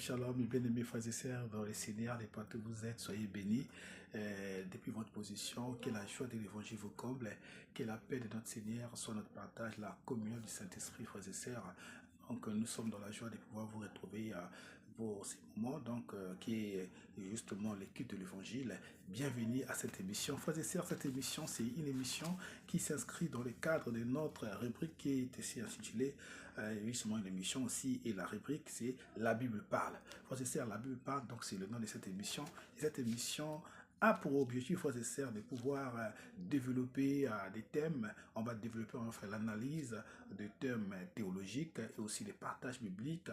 Shalom, mes bien-aimés frères et sœurs dans les Seigneurs, les partout où vous êtes, soyez bénis depuis votre position, que la joie de l'évangile vous comble, que la paix de notre Seigneur soit notre partage, la communion du Saint-Esprit, frères et sœurs. Donc nous sommes dans la joie de pouvoir vous retrouver pour ces moments, qui est justement l'écoute de l'évangile. Bienvenue à cette émission. Frères et sœurs, cette émission, c'est une émission qui s'inscrit dans le cadre de notre rubrique qui est ici intitulée, justement une émission aussi, et la rubrique c'est La Bible parle. Frères et sœurs, La Bible parle, donc c'est le nom de cette émission. Et cette émission a pour objectif, frères et sœurs, de pouvoir développer des thèmes. On va développer, on va faire l'analyse de thèmes théologiques et aussi des partages bibliques,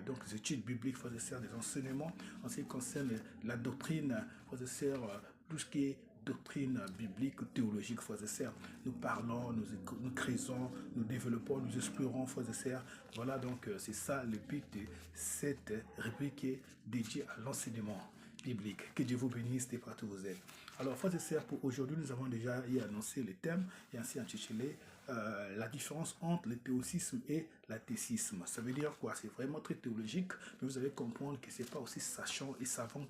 donc des études bibliques, frères et sœurs, des enseignements en ce qui concerne la doctrine, frères et sœurs, tout ce qui est doctrine biblique, théologique, frères et sœurs. Nous parlons, nous créons, nous développons, nous explorons, frères et sœurs. Voilà, donc c'est ça le but de cette rubrique qui est dédiée à l'enseignement biblique. Que Dieu vous bénisse de partout où vous êtes. Alors, frères et sœurs, pour aujourd'hui, nous avons déjà annoncé le thème et ainsi intitulé la différence entre le théosisme et l'athéisme. Ça veut dire quoi? C'est vraiment très théologique, mais vous allez comprendre que c'est pas aussi sachant et savant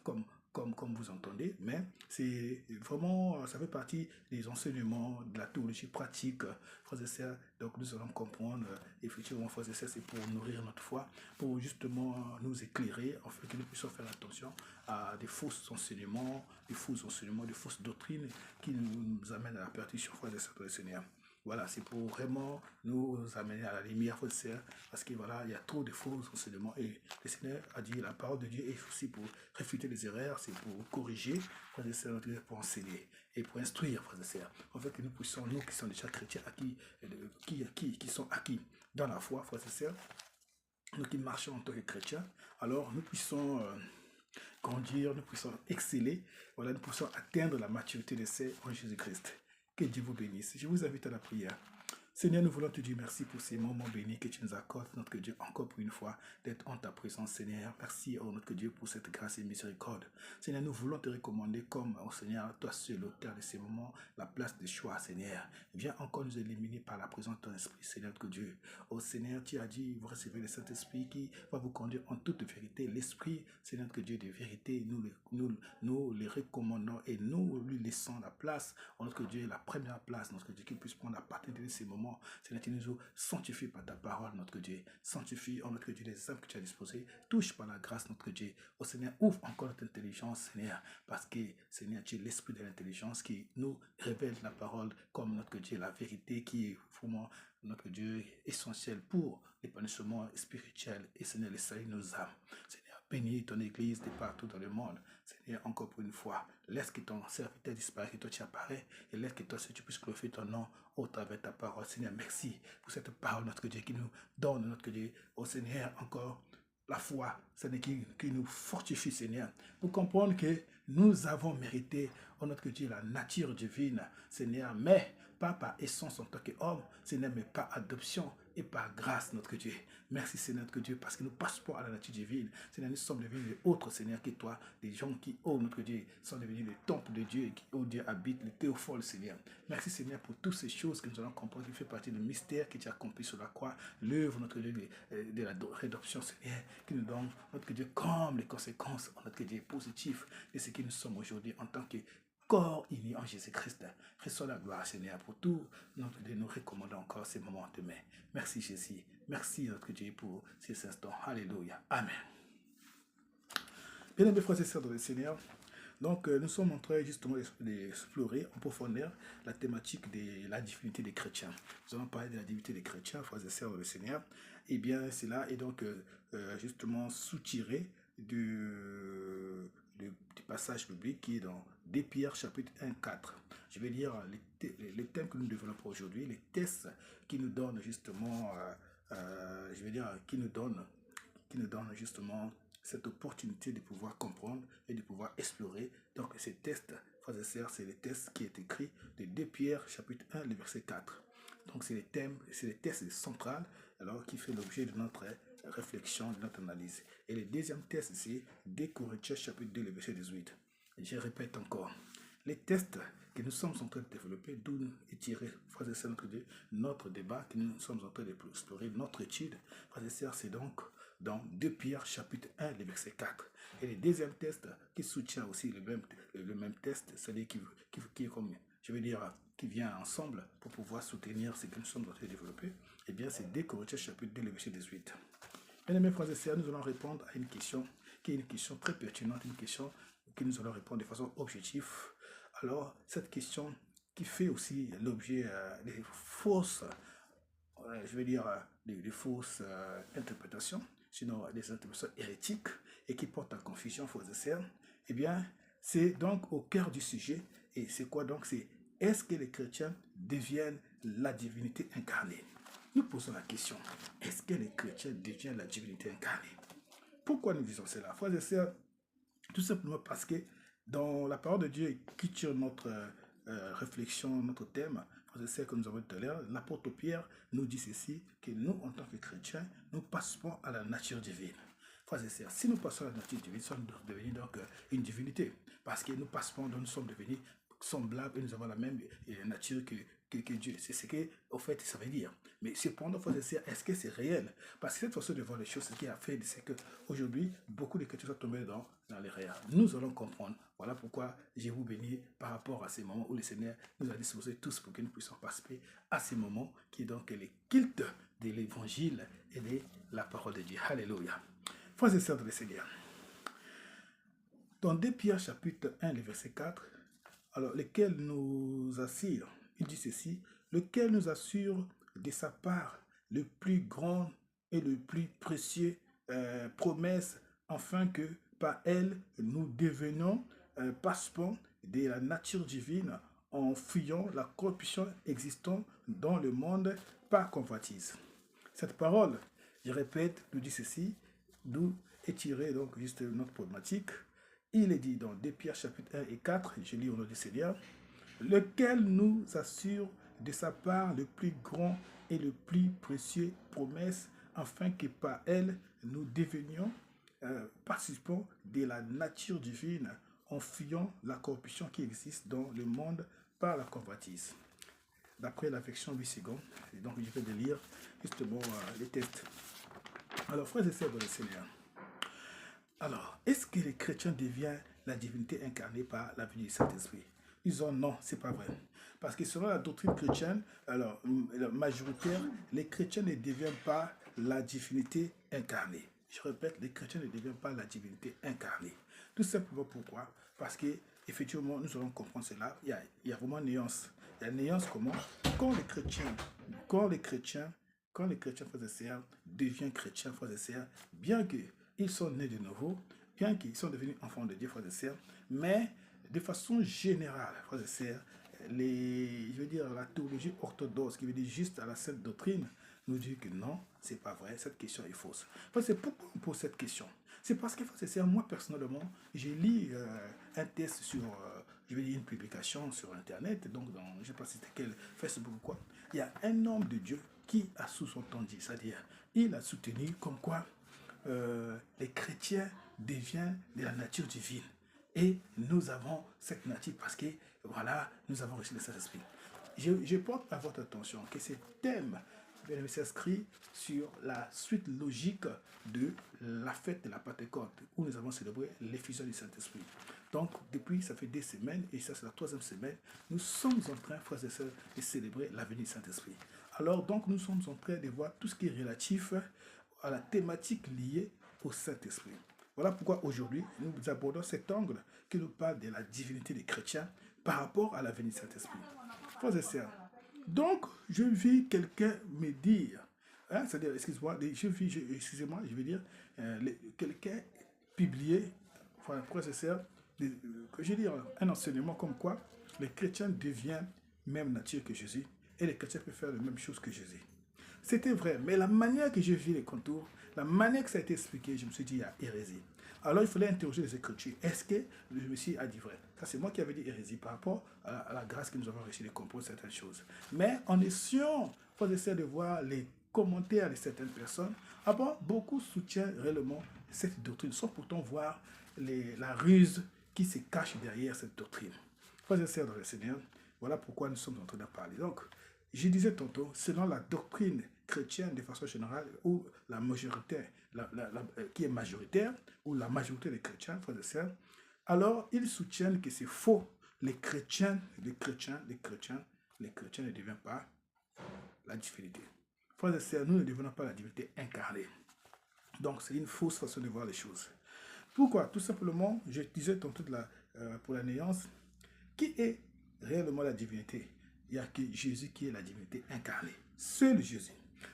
comme vous entendez, mais c'est vraiment, ça fait partie des enseignements de la théologie pratique, frères et sœurs. Donc nous allons comprendre, effectivement, frères et sœurs, c'est pour nourrir notre foi, pour justement nous éclairer, afin que nous puissions faire attention à des faux enseignements, des fausses doctrines qui nous amènent à la perdition, frères et sœurs, Seigneur. Voilà, c'est pour vraiment nous amener à la lumière, frères et sœurs, parce que voilà, il y a trop de faux enseignements et le Seigneur a dit la parole de Dieu est aussi pour réfuter les erreurs, c'est pour corriger, frères et sœurs, pour enseigner et pour instruire, frères et sœurs. En fait, que nous puissions, nous qui sommes déjà chrétiens acquis, qui sont acquis dans la foi, frères et sœurs, nous qui marchons en tant que chrétiens, alors nous puissions grandir, nous puissions exceller, voilà, nous puissions atteindre la maturité de ces en Jésus-Christ. Que Dieu vous bénisse. Je vous invite à la prière. Seigneur, nous voulons te dire merci pour ces moments bénis que tu nous accordes, notre Dieu, encore pour une fois, d'être en ta présence, Seigneur. Merci, oh notre Dieu, pour cette grâce et miséricorde. Seigneur, nous voulons te recommander comme, oh Seigneur, toi seul, l'auteur de ces moments, la place de choix, Seigneur. Viens encore nous éliminer par la présence de ton esprit, Seigneur, notre Dieu. Oh Seigneur, tu as dit, vous recevez le Saint-Esprit qui va vous conduire en toute vérité. L'Esprit, Seigneur, notre Dieu, de vérité, nous les recommandons et nous lui laissons la place, oh notre Dieu, la première place, notre Dieu, qui puisse prendre la partie de ces moments. Seigneur, tu nous sanctifie par ta parole, notre Dieu. Sanctifie, oh notre Dieu, les âmes que tu as disposées. Touche par la grâce, notre Dieu. Oh Seigneur, ouvre encore notre intelligence, Seigneur. Parce que, Seigneur, tu es l'esprit de l'intelligence qui nous révèle la parole comme notre Dieu, la vérité qui est vraiment, notre Dieu, essentielle pour l'épanouissement spirituel. Et Seigneur, le salut de nos âmes. Seigneur, bénis ton église de partout dans le monde. Seigneur, encore pour une fois, laisse que ton serviteur disparaisse, que toi tu apparais, et laisse que toi tu puisses glorifier ton nom au travers de ta parole. Seigneur, merci pour cette parole, notre Dieu, qui nous donne, notre Dieu, au Seigneur, encore la foi, Seigneur, qui nous fortifie, Seigneur, pour comprendre que nous avons mérité, oh notre Dieu, la nature divine, Seigneur, mais pas par essence en tant qu'homme, Seigneur, mais par adoption et par grâce, notre Dieu. Merci, Seigneur, notre Dieu, parce que nous passons à la nature divine. Seigneur, nous sommes devenus des autres, Seigneur, que toi, des gens qui, oh notre Dieu, sont devenus les temples de Dieu et qui, oh Dieu, habitent les théopholes, Seigneur. Merci, Seigneur, pour toutes ces choses que nous allons comprendre, qui fait partie du mystère que tu as accompli sur la croix, l'œuvre, notre Dieu, de la rédemption, Seigneur, qui nous donne, notre Dieu, comme les conséquences, notre Dieu, positives de ce que nous sommes aujourd'hui en tant que corps uni en Jésus-Christ. Reçois la gloire, Seigneur, pour tout. Notre Dieu, nous recommandons encore ces moments demain. Merci, Jésus. Merci, notre Dieu, pour ces instants. Alléluia. Amen. Bien aimés frères et sœurs dans le Seigneur, donc nous sommes en train justement d'explorer, en profondeur, la thématique de la divinité des chrétiens. Nous allons parler de la divinité des chrétiens, frères et sœurs dans le Seigneur. Et bien, cela est donc justement soutiré du passage biblique qui est dans 2 Pierre chapitre 1, 4. Je vais lire les thèmes que nous développons aujourd'hui, les tests qui nous donnent justement, qui nous donnent justement cette opportunité de pouvoir comprendre et de pouvoir explorer. Donc ces tests, frères et sœurs, c'est les tests qui est écrit de 2 Pierre chapitre 1, le verset 4. Donc c'est les thèmes, c'est les tests centrales, alors qui fait l'objet de notre réflexion, de notre analyse. Et le deuxième test, c'est 2 Corinthiens chapitre 2, le verset 18. Je répète encore. Les tests que nous sommes en train de développer, d'où est tiré, frères et sœurs, notre débat, que nous sommes en train d'explorer, notre étude, frères et sœurs, c'est donc dans 2 Pierre chapitre 1, le verset 4. Et le deuxième test qui soutient aussi le même test, c'est-à-dire qui est comme, je veux dire, qui vient ensemble pour pouvoir soutenir ce que nous sommes en train de développer, eh bien c'est 2 Corinthiens chapitre 2, le verset 18. Bien aimés frères et sœurs, nous allons répondre à une question qui est une question très pertinente, une question que nous allons répondre de façon objective. Alors, cette question qui fait aussi l'objet des fausses, je veux dire, des fausses interprétations, sinon des interprétations hérétiques et qui portent à confusion, frères et sœurs, eh bien, c'est donc au cœur du sujet. Et c'est quoi donc? C'est est-ce que les chrétiens deviennent la divinité incarnée? Nous posons la question, est-ce que les chrétiens deviennent la divinité incarnée? Pourquoi nous disons cela, frères et sœurs? Tout simplement parce que dans la parole de Dieu qui tire notre réflexion, notre thème, frères et sœurs, que nous avons tout à l'heure, l'apôtre Pierre nous dit ceci, que nous, en tant que chrétiens, nous passons à la nature divine. Frères et sœurs, si nous passons à la nature divine, nous sommes devenus donc une divinité, parce que nous passons, nous sommes devenus semblables et nous avons la même nature que Dieu. C'est ce que, au fait, ça veut dire. Mais cependant, frères et sœurs, est-ce que c'est réel? Parce que cette façon de voir les choses, ce qui a fait, c'est qu'aujourd'hui, beaucoup de chrétiens sont tombés dans l'erreur. Nous allons comprendre. Voilà pourquoi je vous bénis par rapport à ces moments où le Seigneur nous a disposés tous pour que nous puissions participer à ces moments qui est donc les cultes de l'évangile et de la parole de Dieu. Alléluia. Frères et sœurs de le Seigneur. Dans 2 Pierre chapitre 1, le verset 4, alors, lequel nous assure, il dit ceci, lequel nous assure de sa part le plus grand et le plus précieux promesse, afin que par elle nous devenions participants de la nature divine en fuyant la corruption existante dans le monde par convoitise. Cette parole, je répète, nous dit ceci, d'où est tirée donc juste notre problématique. Il est dit dans 2 Pierre chapitre 1 et 4, je lis au nom du Seigneur, lequel nous assure de sa part le plus grand et le plus précieux promesse, afin que par elle nous devenions participants de la nature divine en fuyant la corruption qui existe dans le monde par la convoitise. D'après la version 8 secondes, et donc je vais lire justement les textes. Alors, frères et sœurs de le Seigneur, alors, est-ce que les chrétiens deviennent la divinité incarnée par la venue du Saint-Esprit? Ils disent non, c'est pas vrai. Parce que selon la doctrine chrétienne, alors, majoritaire, les chrétiens ne deviennent pas la divinité incarnée. Je répète, les chrétiens ne deviennent pas la divinité incarnée. Tout simplement pourquoi? Parce que, effectivement, nous allons comprendre cela. Il y a vraiment une nuance. Il y a une nuance comment? Quand les chrétiens, frères et sœurs, deviennent chrétiens, frères et sœurs, bien qu'ils sont nés de nouveau, bien qu'ils sont devenus enfants de Dieu, frères et sœurs, mais de façon générale, frères et sœurs, je veux dire, la théologie orthodoxe, qui veut dire juste à la sainte doctrine, nous dit que non, c'est pas vrai, cette question est fausse. Parce que pourquoi on pose cette question? C'est parce que, frères et sœurs, moi personnellement, j'ai lu un test sur, je vais dire, une publication sur Internet, donc dans, je ne sais pas si c'était quel Facebook ou quoi, il y a un homme de Dieu qui a sous-entendu, c'est-à-dire, il a soutenu comme quoi les chrétiens deviennent de la nature divine. Et nous avons cette nature parce que, voilà, nous avons reçu le Saint-Esprit. Je porte à votre attention que ce thème s'inscrit sur la suite logique de la fête de la Pentecôte, où nous avons célébré l'effusion du Saint-Esprit. Donc, depuis, ça fait 2 semaines, et ça c'est la 3e semaine, nous sommes en train, frères et sœurs, de célébrer la venue du Saint-Esprit. Alors, donc, nous sommes en train de voir tout ce qui est relatif à la thématique liée au Saint-Esprit. Voilà pourquoi aujourd'hui, nous abordons cet angle qui nous parle de la divinité des chrétiens par rapport à la venue du Saint-Esprit. Frères et sœurs, donc, je vis quelqu'un me dire, hein, c'est-à-dire, excusez-moi, je veux dire, quelqu'un publier, frères et sœurs, je veux dire, un enseignement comme quoi les chrétiens deviennent même nature que Jésus et les chrétiens peuvent faire la même chose que Jésus. C'était vrai, mais la manière que je vis les contours, la manière que ça a été expliqué, je me suis dit, il y a hérésie. Alors il fallait interroger les Écritures. Est-ce que le Messie a dit vrai? Ça, c'est moi qui avais dit hérésie par rapport à la grâce que nous avons reçue de comprendre certaines choses. Mais en essayant, il faut essayer de voir les commentaires de certaines personnes. Beaucoup soutiennent réellement cette doctrine, sans pourtant voir la ruse qui se cache derrière cette doctrine. Frères et sœurs dans le Seigneur, voilà pourquoi nous sommes en train de parler. Donc, je disais tantôt, selon la doctrine chrétienne de façon générale, ou la majorité, qui est majoritaire, ou la majorité des chrétiens, frères et sœurs, alors ils soutiennent que c'est faux. Les chrétiens ne deviennent pas la divinité. Frères et sœurs, nous ne devenons pas la divinité incarnée. Donc c'est une fausse façon de voir les choses. Pourquoi? Tout simplement, je disais tantôt pour la néance, qui est réellement la divinité? Il n'y a que Jésus qui est la divinité incarnée. Seul Jésus.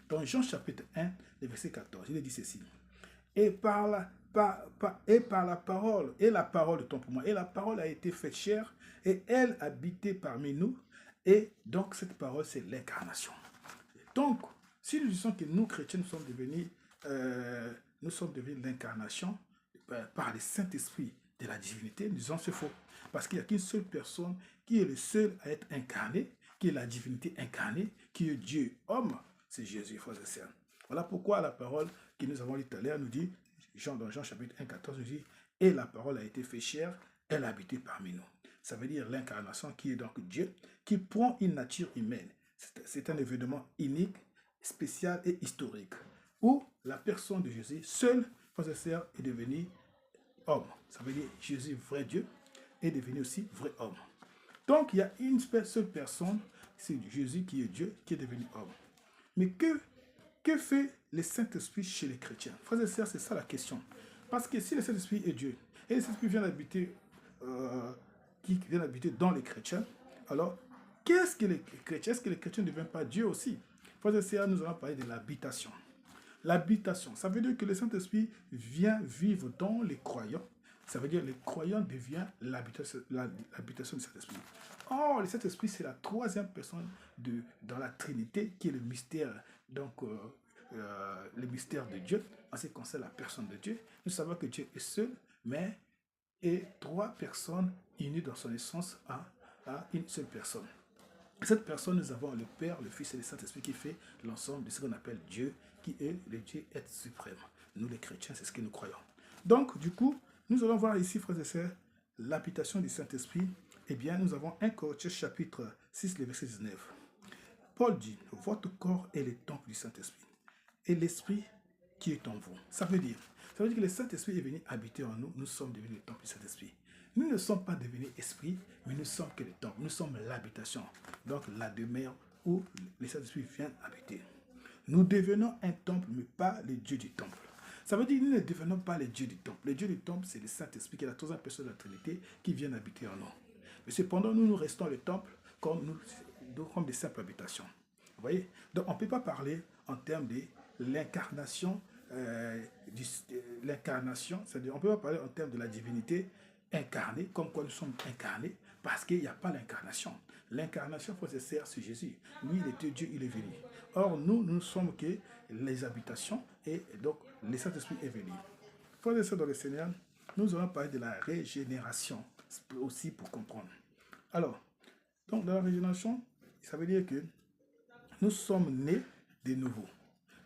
Dans Jean chapitre 1, le verset 14, il dit ceci. Et par la parole, et la parole de ton pour moi, et la parole a été faite chair, et elle habitait parmi nous, et donc cette parole, c'est l'incarnation. Donc, si nous disons que nous, chrétiens, nous sommes devenus l'incarnation par le Saint-Esprit de la divinité, nous disons c'est faux. Parce qu'il n'y a qu'une seule personne qui est le seul à être incarné, qui est la divinité incarnée, qui est Dieu homme, c'est Jésus, frères et sœurs. Voilà pourquoi la parole que nous avons lue tout à l'heure nous dit, dans Jean chapitre 1, 14, nous dit, et la parole a été faite chair, elle a habité parmi nous. Ça veut dire l'incarnation qui est donc Dieu, qui prend une nature humaine. C'est un événement unique, spécial et historique, où la personne de Jésus, seul, frères et sœurs, est devenue homme. Ça veut dire Jésus, vrai Dieu, est devenu aussi vrai homme. Donc, il y a une seule personne, c'est Jésus qui est Dieu, qui est devenu homme. Mais que fait le Saint-Esprit chez les chrétiens? Frères et sœurs, c'est ça la question. Parce que si le Saint-Esprit est Dieu, et le Saint-Esprit vient habiter, dans les chrétiens, alors, qu'est-ce que les chrétiens? Est-ce que les chrétiens ne deviennent pas Dieu aussi? Frères et sœurs, nous allons parler de l'habitation. L'habitation, ça veut dire que le Saint-Esprit vient vivre dans les croyants. Ça veut dire que les croyants deviennent l'habitation du Saint-Esprit. Or, le Saint-Esprit, c'est la troisième personne dans la Trinité, qui est le mystère, donc le mystère de Dieu, en ce qui concerne la personne de Dieu. Nous savons que Dieu est seul, mais est trois personnes unies dans son essence à une seule personne. Cette personne, nous avons le Père, le Fils et le Saint-Esprit qui fait l'ensemble de ce qu'on appelle Dieu, qui est le Dieu être suprême. Nous, les chrétiens, c'est ce que nous croyons. Donc, du coup, nous allons voir ici, frères et sœurs, l'habitation du Saint-Esprit. Eh bien, nous avons 1 Corinthiens chapitre 6, le verset 19. Paul dit, votre corps est le temple du Saint-Esprit, et l'Esprit qui est en vous. Ça veut dire que le Saint-Esprit est venu habiter en nous, nous sommes devenus le temple du Saint-Esprit. Nous ne sommes pas devenus esprits, mais nous sommes que le temple. Nous sommes l'habitation, donc la demeure où le Saint-Esprit vient habiter. Nous devenons un temple, mais pas le Dieu du temple. Ça veut dire que nous ne devenons pas le Dieu du temple. Le Dieu du temple, c'est le Saint-Esprit, qui est la troisième personne de la Trinité, qui vient habiter en nous. Mais cependant, nous restons le temple comme des simples habitations. Vous voyez? Donc, on ne peut pas parler en termes de l'incarnation, c'est-à-dire on ne peut pas parler en termes de la divinité incarnée, comme quoi nous sommes incarnés, parce qu'il n'y a pas l'incarnation. L'incarnation, frères et sœurs, c'est Jésus. Lui, il était Dieu, il est venu. Or, nous ne sommes que les habitations, et donc le Saint-Esprit est venu. Frères et sœurs dans le Seigneur, nous allons parler de la régénération, aussi pour comprendre. Alors, donc dans la régénération, ça veut dire que nous sommes nés de nouveau.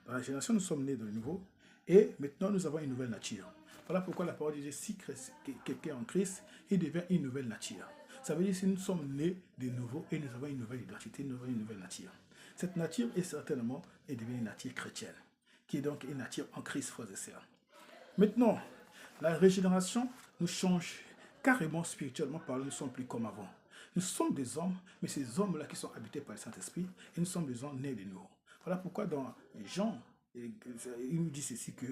Dans la régénération, nous sommes nés de nouveau, et maintenant nous avons une nouvelle nature. Voilà pourquoi la parole dit, si quelqu'un est en Christ, il devient une nouvelle nature. Ça veut dire que nous sommes nés de nouveau et nous avons une nouvelle identité, une nouvelle nature. Cette nature est certainement devenue une nature chrétienne, qui est donc une nature en Christ, frères et sœurs. Maintenant, la régénération nous change carrément spirituellement parlant, nous ne sommes plus comme avant. Nous sommes des hommes, mais ces hommes-là qui sont habités par le Saint-Esprit, et nous sommes des hommes nés de nouveau. Voilà pourquoi dans Jean, il nous dit ceci que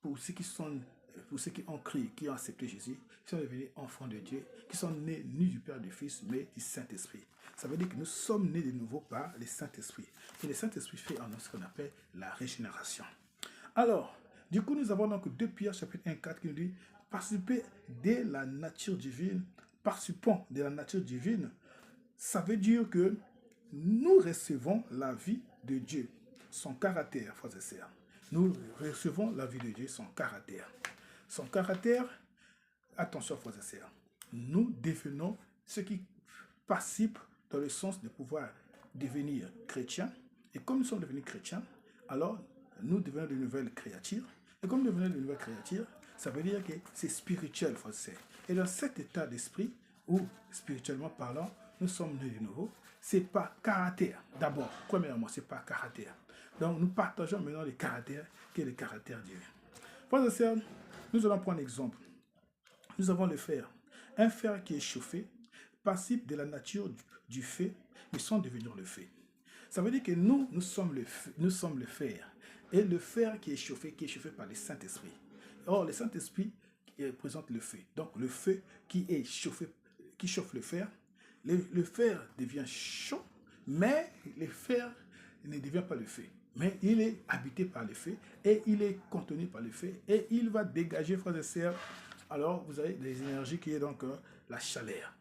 pour ceux qui ont crié, qui ont accepté Jésus, qui sont devenus enfants de Dieu, qui sont nés ni du Père, du Fils, mais du Saint-Esprit. Ça veut dire que nous sommes nés de nouveau par le Saint-Esprit. Et le Saint-Esprit fait en nous ce qu'on appelle la régénération. Alors, du coup, nous avons donc 2 Pierre chapitre 1, 4 qui nous dit « Participez de la nature divine, participons de la nature divine ». Ça veut dire que nous recevons la vie de Dieu, son caractère, frères et sœurs. Nous recevons la vie de Dieu, son caractère. Son caractère, attention, frères et sœurs, nous devenons ceux qui participent dans le sens de pouvoir devenir chrétiens. Et comme nous sommes devenus chrétiens, alors nous devenons de nouvelles créatures. Et comme nous devenons de nouvelles créatures, ça veut dire que c'est spirituel, frères et sœurs. Et dans cet état d'esprit, où spirituellement parlant, nous sommes nés de nouveau, c'est pas caractère. D'abord, premièrement, c'est pas caractère. Donc, nous partageons maintenant le caractère qui est le caractère divin. Frères et sœurs, nous allons prendre un exemple. Nous avons le fer. Un fer qui est chauffé participe de la nature du feu, mais sans devenir le feu. Ça veut dire que nous sommes le fer. Et le fer qui est chauffé par le Saint-Esprit. Or, le Saint-Esprit représente le feu. Donc, le feu qui chauffe le fer, le fer devient chaud, mais le fer ne devient pas le feu. Mais il est habité par le feu et il est contenu par le feu et il va dégager, frères et sœurs. Alors, vous avez des énergies qui est donc la chaleur,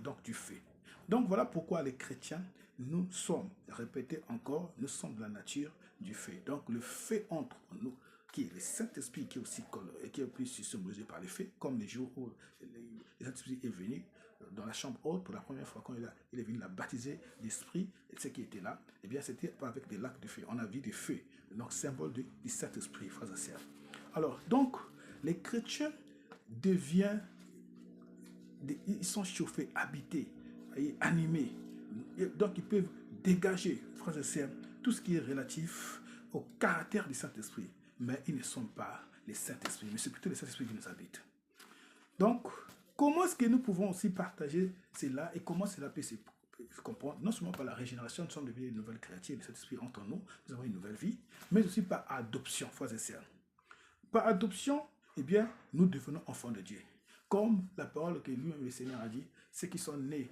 donc du feu. Donc, voilà pourquoi les chrétiens, nous sommes, répétez encore, nous sommes de la nature du feu. Donc, le feu entre nous, qui est le Saint-Esprit, qui est aussi qui est plus symbolisé par le feu, comme les jours où le Saint-Esprit est venu dans la chambre haute pour la première fois quand il est venu la baptiser l'Esprit, et ceux qui étaient là, eh bien, c'était pas avec des lacs de feu. On a vu des feux, donc symbole du Saint-Esprit, frères et sœurs. Alors, donc, les chrétiens ils sont chauffés, habités, animés. Donc, ils peuvent dégager, frères et sœurs, tout ce qui est relatif au caractère du Saint-Esprit. Mais ils ne sont pas les Saint-Esprit, mais c'est plutôt le Saint-Esprit qui nous habite. Donc, comment est-ce que nous pouvons aussi partager cela et comment cela peut se comprendre? Non seulement par la régénération, nous sommes devenus une nouvelle créature, le Saint-Esprit entre nous, nous avons une nouvelle vie, mais aussi par adoption, frères et sœurs. Par adoption, eh bien, nous devenons enfants de Dieu. Comme la parole que lui-même le Seigneur a dit, ceux qui sont nés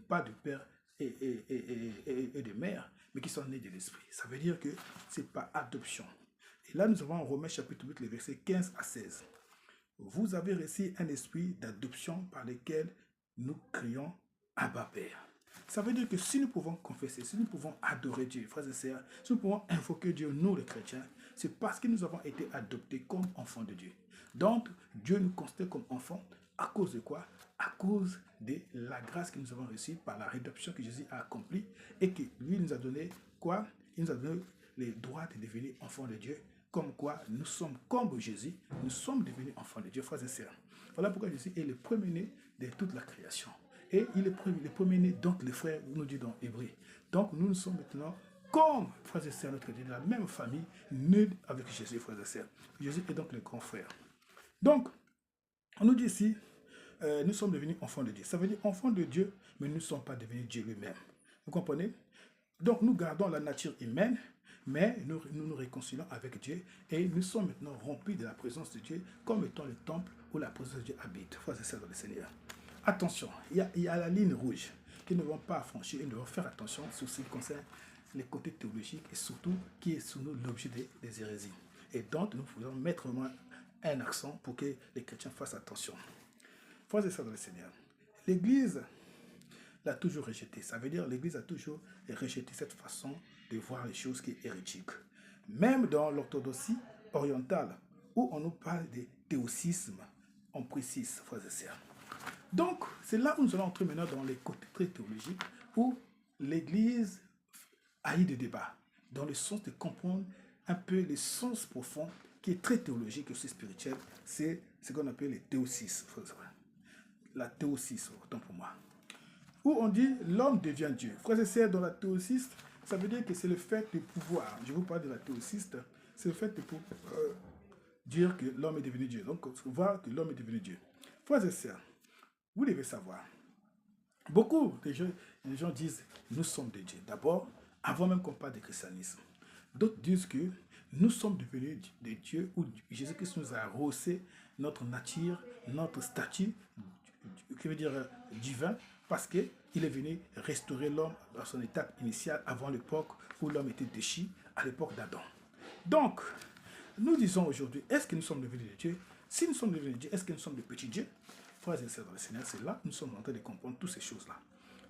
pas de père et de mère, mais qui sont nés de l'Esprit. Ça veut dire que c'est par adoption. Et là, nous avons en Romains chapitre 8, les versets 15 à 16. Vous avez reçu un esprit d'adoption par lequel nous crions Abba Père. Ça veut dire que si nous pouvons confesser, si nous pouvons adorer Dieu, frères et sœurs, si nous pouvons invoquer Dieu, nous les chrétiens, c'est parce que nous avons été adoptés comme enfants de Dieu. Donc, Dieu nous considère comme enfants à cause de quoi? À cause de la grâce que nous avons reçue par la rédemption que Jésus a accomplie et que lui nous a donné quoi? Il nous a donné les droits de devenir enfants de Dieu. Comme quoi, nous sommes comme Jésus, nous sommes devenus enfants de Dieu, frères et sœurs. Voilà pourquoi Jésus est le premier-né de toute la création. Et il est le premier-né, donc les frères, nous dit dans Hébreu. Donc nous sommes maintenant comme, frères et sœurs, notre Dieu, de la même famille, nés avec Jésus, frères et sœurs. Jésus est donc le grand frère. Donc, on nous dit ici, nous sommes devenus enfants de Dieu. Ça veut dire enfants de Dieu, mais nous ne sommes pas devenus Dieu lui-même. Vous comprenez? Donc nous gardons la nature humaine, mais nous réconcilions avec Dieu et nous sommes maintenant remplis de la présence de Dieu comme étant le temple où la présence de Dieu habite. Frères et sœurs dans le Seigneur. Attention, il y a la ligne rouge qui ne vont pas franchir et nous devons faire attention sur ce qui concerne les côtés théologiques et surtout qui est sous nous l'objet des hérésies. Et donc nous pouvons mettre vraiment un accent pour que les chrétiens fassent attention. Frères et sœurs dans le Seigneur, l'Église l'a toujours rejeté. Ça veut dire l'Église a toujours rejeté cette façon de voir les choses qui est hérétique. Même dans l'orthodoxie orientale, où on nous parle de théosisme, on précise, frères et sœurs. Donc, c'est là où nous allons entrer maintenant dans les côtés très théologiques, où l'Église a eu des débats, dans le sens de comprendre un peu le sens profond, qui est très théologique et aussi spirituel, c'est ce qu'on appelle les théosismes. La théosisme, autant pour moi. Où on dit l'homme devient Dieu. Frères et sœurs, dans la théosiste, ça veut dire que c'est le fait de pouvoir. Je vous parle de la théosiste, c'est le fait de pouvoir dire que l'homme est devenu Dieu. Donc, voir que l'homme est devenu Dieu. Frères et sœurs, vous devez savoir, beaucoup de gens disent nous sommes des dieux. D'abord, avant même qu'on parle de christianisme. D'autres disent que nous sommes devenus des dieux où Jésus-Christ nous a rehaussé notre nature, notre statut, qui veut dire divin, parce qu'il est venu restaurer l'homme dans son étape initiale avant l'époque où l'homme était déchu, à l'époque d'Adam. Donc, nous disons aujourd'hui, est-ce que nous sommes devenus des dieux? Si nous sommes devenus des dieux, est-ce que nous sommes des petits dieux? Frères et sœurs dans le Seigneur, c'est là que nous sommes en train de comprendre toutes ces choses-là.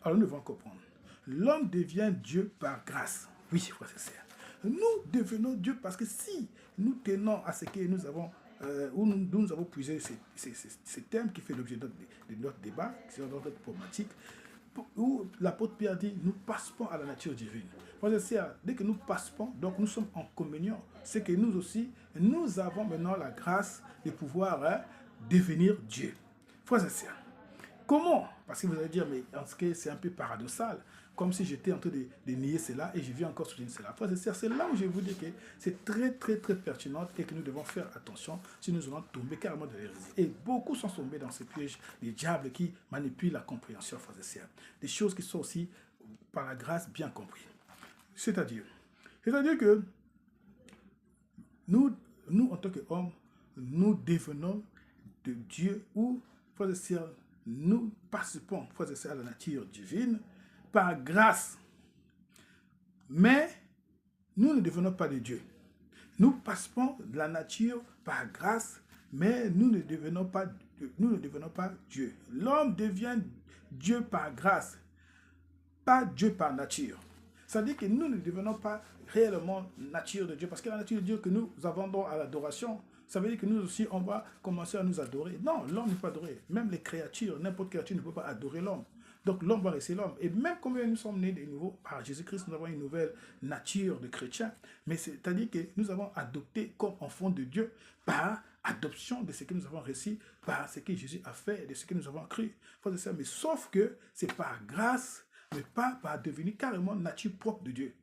Alors nous devons comprendre. L'homme devient Dieu par grâce. Oui, frères et sœurs. Nous devenons Dieu parce que si nous tenons à ce que nous avons, où nous avons puisé ces thèmes qui fait l'objet de notre débat, qui sont notre problématique, où l'apôtre Pierre dit, nous passons à la nature divine. Frères et sœurs, dès que nous passons, donc nous sommes en communion, c'est que nous aussi, nous avons maintenant la grâce de pouvoir devenir Dieu. Frères et sœurs, Comment? Parce que vous allez dire, mais en ce cas, c'est un peu paradoxal, comme si j'étais en train de nier cela et je viens encore souligner cela. Frères et sœurs, c'est là où je vous dis que c'est très, très, très pertinent et que nous devons faire attention si nous allons tomber carrément dans l'hérésie. Et beaucoup sont tombés dans ces pièges des diables qui manipulent la compréhension, frères et sœurs. Des choses qui sont aussi, par la grâce, bien comprises. C'est-à-dire que nous, en tant qu'hommes, nous devenons de Dieu ou, frères et sœurs, nous participons, frères et sœurs, à la nature divine par grâce. Mais nous ne devenons pas de Dieu. Nous participons de la nature par grâce, mais nous ne devenons pas Dieu. L'homme devient Dieu par grâce, pas Dieu par nature. Ça veut dire que nous ne devenons pas réellement nature de Dieu, parce que la nature de Dieu que nous avons à l'adoration, ça veut dire que nous aussi, on va commencer à nous adorer. Non, l'homme n'est pas adoré. Même les créatures, n'importe quelle créature ne peut pas adorer l'homme. Donc l'homme va rester l'homme. Et même comme nous sommes nés de nouveau par Jésus-Christ, nous avons une nouvelle nature de chrétien. Mais c'est-à-dire que nous avons adopté comme enfants de Dieu par adoption de ce que nous avons reçu, par ce que Jésus a fait, de ce que nous avons cru. Mais sauf que c'est par grâce, mais pas par devenir carrément nature propre de Dieu.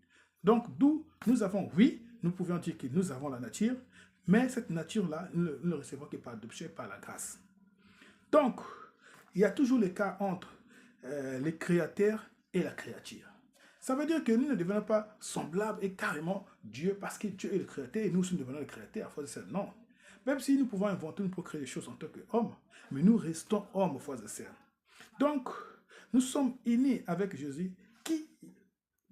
Donc d'où nous avons, oui, nous pouvons dire que nous avons la nature, mais cette nature-là, nous ne le recevons que par adoption et par la grâce. Donc, il y a toujours le cas entre les créateurs et la créature. Ça veut dire que nous ne devenons pas semblables et carrément Dieu, parce que Dieu est le créateur et nous devenons le créateur. Non. Même si nous pouvons inventer, nous pouvons créer des choses en tant qu'hommes, mais nous restons hommes, frères et sœurs. Donc, nous sommes unis avec Jésus qui,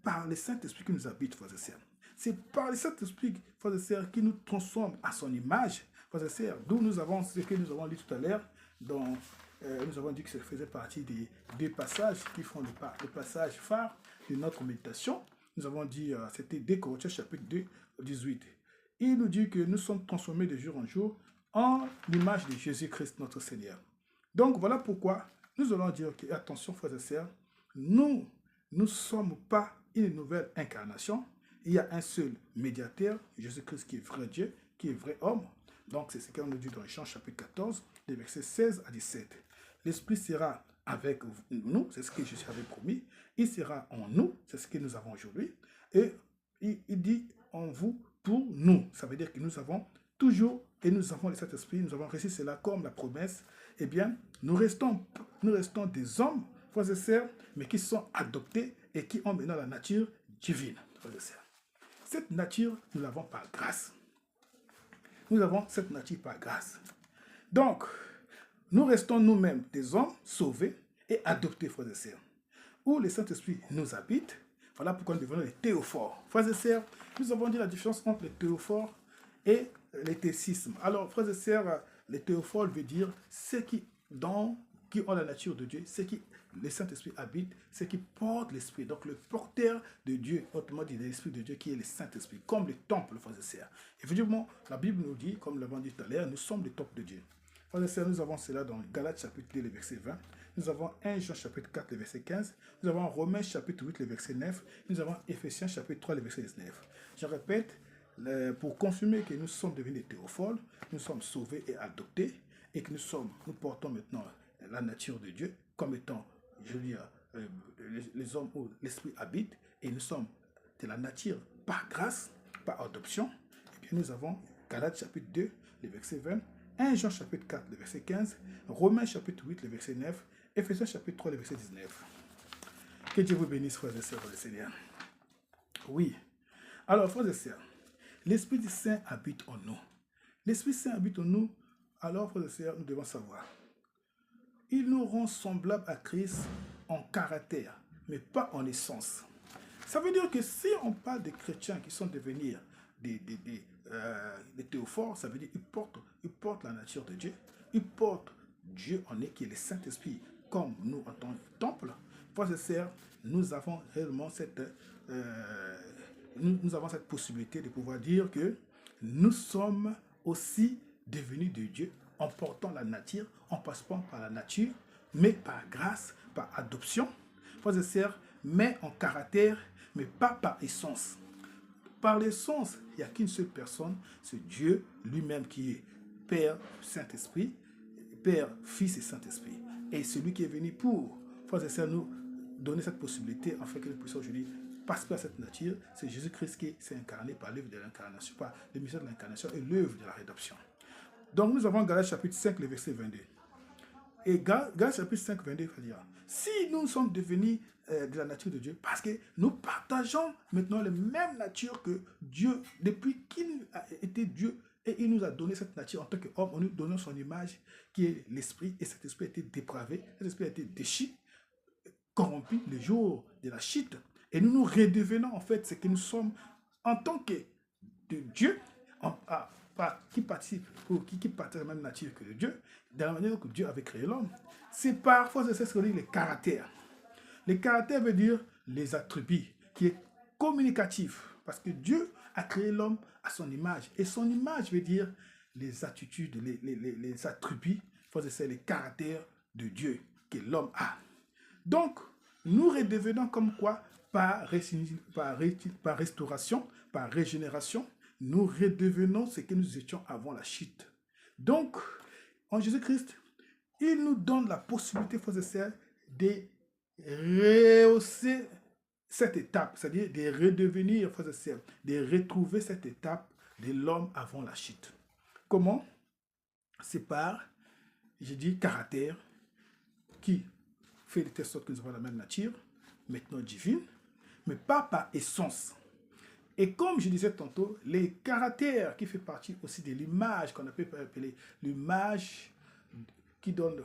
par le Saint-Esprit qui nous habite, frères et sœurs. C'est par le Saint-Esprit, frères et sœurs, qui nous transforme à son image, frères et sœurs. D'où nous avons ce que nous avons lu tout à l'heure, dont nous avons dit que ça faisait partie des deux passages qui font le passage phare de notre méditation. Nous avons dit, c'était 2 Corinthiens chapitre 2, 18. Il nous dit que nous sommes transformés de jour en jour en l'image de Jésus-Christ, notre Seigneur. Donc voilà pourquoi nous allons dire que, attention frères et sœurs, nous ne sommes pas une nouvelle incarnation. Il y a un seul médiateur, Jésus-Christ, qui est vrai Dieu, qui est vrai homme. Donc c'est ce qu'on nous dit dans Jean chapitre 14, les versets 16 à 17. L'Esprit sera avec nous, c'est ce que Jésus avait promis. Il sera en nous, c'est ce que nous avons aujourd'hui. Et il dit en vous pour nous. Ça veut dire que nous avons toujours, et nous avons le Saint-Esprit, nous avons reçu cela comme la promesse. Eh bien, nous restons des hommes, frères et sœurs, mais qui sont adoptés et qui ont maintenant la nature divine, frères et sœurs. Cette nature, nous l'avons par grâce. Nous avons cette nature par grâce. Donc, nous restons nous-mêmes des hommes sauvés et adoptés, frères et sœurs. Où le Saint-Esprit nous habite, voilà pourquoi nous devenons les théophores. Frères et sœurs, nous avons dit la différence entre les théophores et les thécismes. Alors, frères et sœurs, les théophores veut dire ceux qui ont la nature de Dieu, ceux qui le Saint-Esprit habite, ceux qui portent l'Esprit. Donc, le porteur de Dieu, autrement dit, l'Esprit de Dieu qui est le Saint-Esprit, comme le temple, frères et sœurs. Effectivement, la Bible nous dit, comme nous l'avons dit tout à l'heure, nous sommes le temple de Dieu. Frères et sœurs, nous avons cela dans Galates chapitre 2, le verset 20. Nous avons 1 Jean chapitre 4, le verset 15. Nous avons Romains chapitre 8, le verset 9. Nous avons Éphésiens chapitre 3, le verset 19. Je répète, pour confirmer que nous sommes devenus des théopholes, nous sommes sauvés et adoptés, et que nous portons maintenant la nature de Dieu comme étant, je veux dire, les hommes où l'Esprit habite, et nous sommes de la nature par grâce, par adoption. Et bien nous avons Galates chapitre 2, le verset 20, 1 Jean chapitre 4, le verset 15, Romains chapitre 8, le verset 9, Éphésiens chapitre 3, le verset 19. Que Dieu vous bénisse, frères et sœurs, le Seigneur. Oui. Alors, frères et sœurs, l'Esprit Saint habite en nous. L'Esprit Saint habite en nous, alors, frères et sœurs, nous devons savoir. Il nous rend semblables à Christ en caractère, mais pas en essence. Ça veut dire que si on parle des chrétiens qui sont devenus des théophores, ça veut dire qu'ils portent la nature de Dieu, ils portent Dieu en eux qui est le Saint-Esprit, comme nous en tant que temple. Frères et sœurs, nous avons réellement nous avons cette possibilité de pouvoir dire que nous sommes aussi devenus de Dieu en portant la nature, en passant par la nature, mais par grâce, par adoption. Frères et sœurs, mais en caractère, mais pas par essence. Par l'essence, il n'y a qu'une seule personne, c'est Dieu lui-même qui est Père, Saint-Esprit, Père, Fils et Saint-Esprit. Et celui qui est venu pour, frères et sœurs, nous donner cette possibilité, afin que nous puissions aujourd'hui participer à cette nature, c'est Jésus-Christ qui s'est incarné par l'œuvre de l'incarnation, par le mystère de l'incarnation et l'œuvre de la rédemption. Donc nous avons Galates chapitre 5, le verset 22. Et Galates chapitre 5, 22, il va dire, si nous sommes devenus de la nature de Dieu, parce que nous partageons maintenant la même nature que Dieu, depuis qu'il a été Dieu, et il nous a donné cette nature en tant qu'homme, en nous donnant son image, qui est l'esprit, et cet esprit a été dépravé, cet esprit a été déchu, corrompu le jour de la chute, et nous nous redevenons en fait ce que nous sommes en tant que de Dieu, qui participe, ou qui partage la même nature que Dieu, de la manière que Dieu avait créé l'homme. C'est parfois c'est ce qu'on dit les caractères. Les caractères veut dire les attributs, qui est communicatif, parce que Dieu a créé l'homme à son image, et son image veut dire les attitudes, les attributs, c'est les caractères de Dieu que l'homme a. Donc, nous redevenons comme quoi par restauration, par régénération, nous redevenons ce que nous étions avant la chute. Donc, en Jésus-Christ, il nous donne la possibilité, frères et sœurs, de rehausser cette étape, c'est-à-dire de redevenir, frères et sœurs, de retrouver cette étape de l'homme avant la chute. Comment? C'est par, je dis, caractère, qui fait de telle sorte que nous avons la même nature, maintenant divine, mais pas par essence. Et comme je disais tantôt, les caractères qui fait partie aussi de l'image qu'on peut appeler l'image qui donne,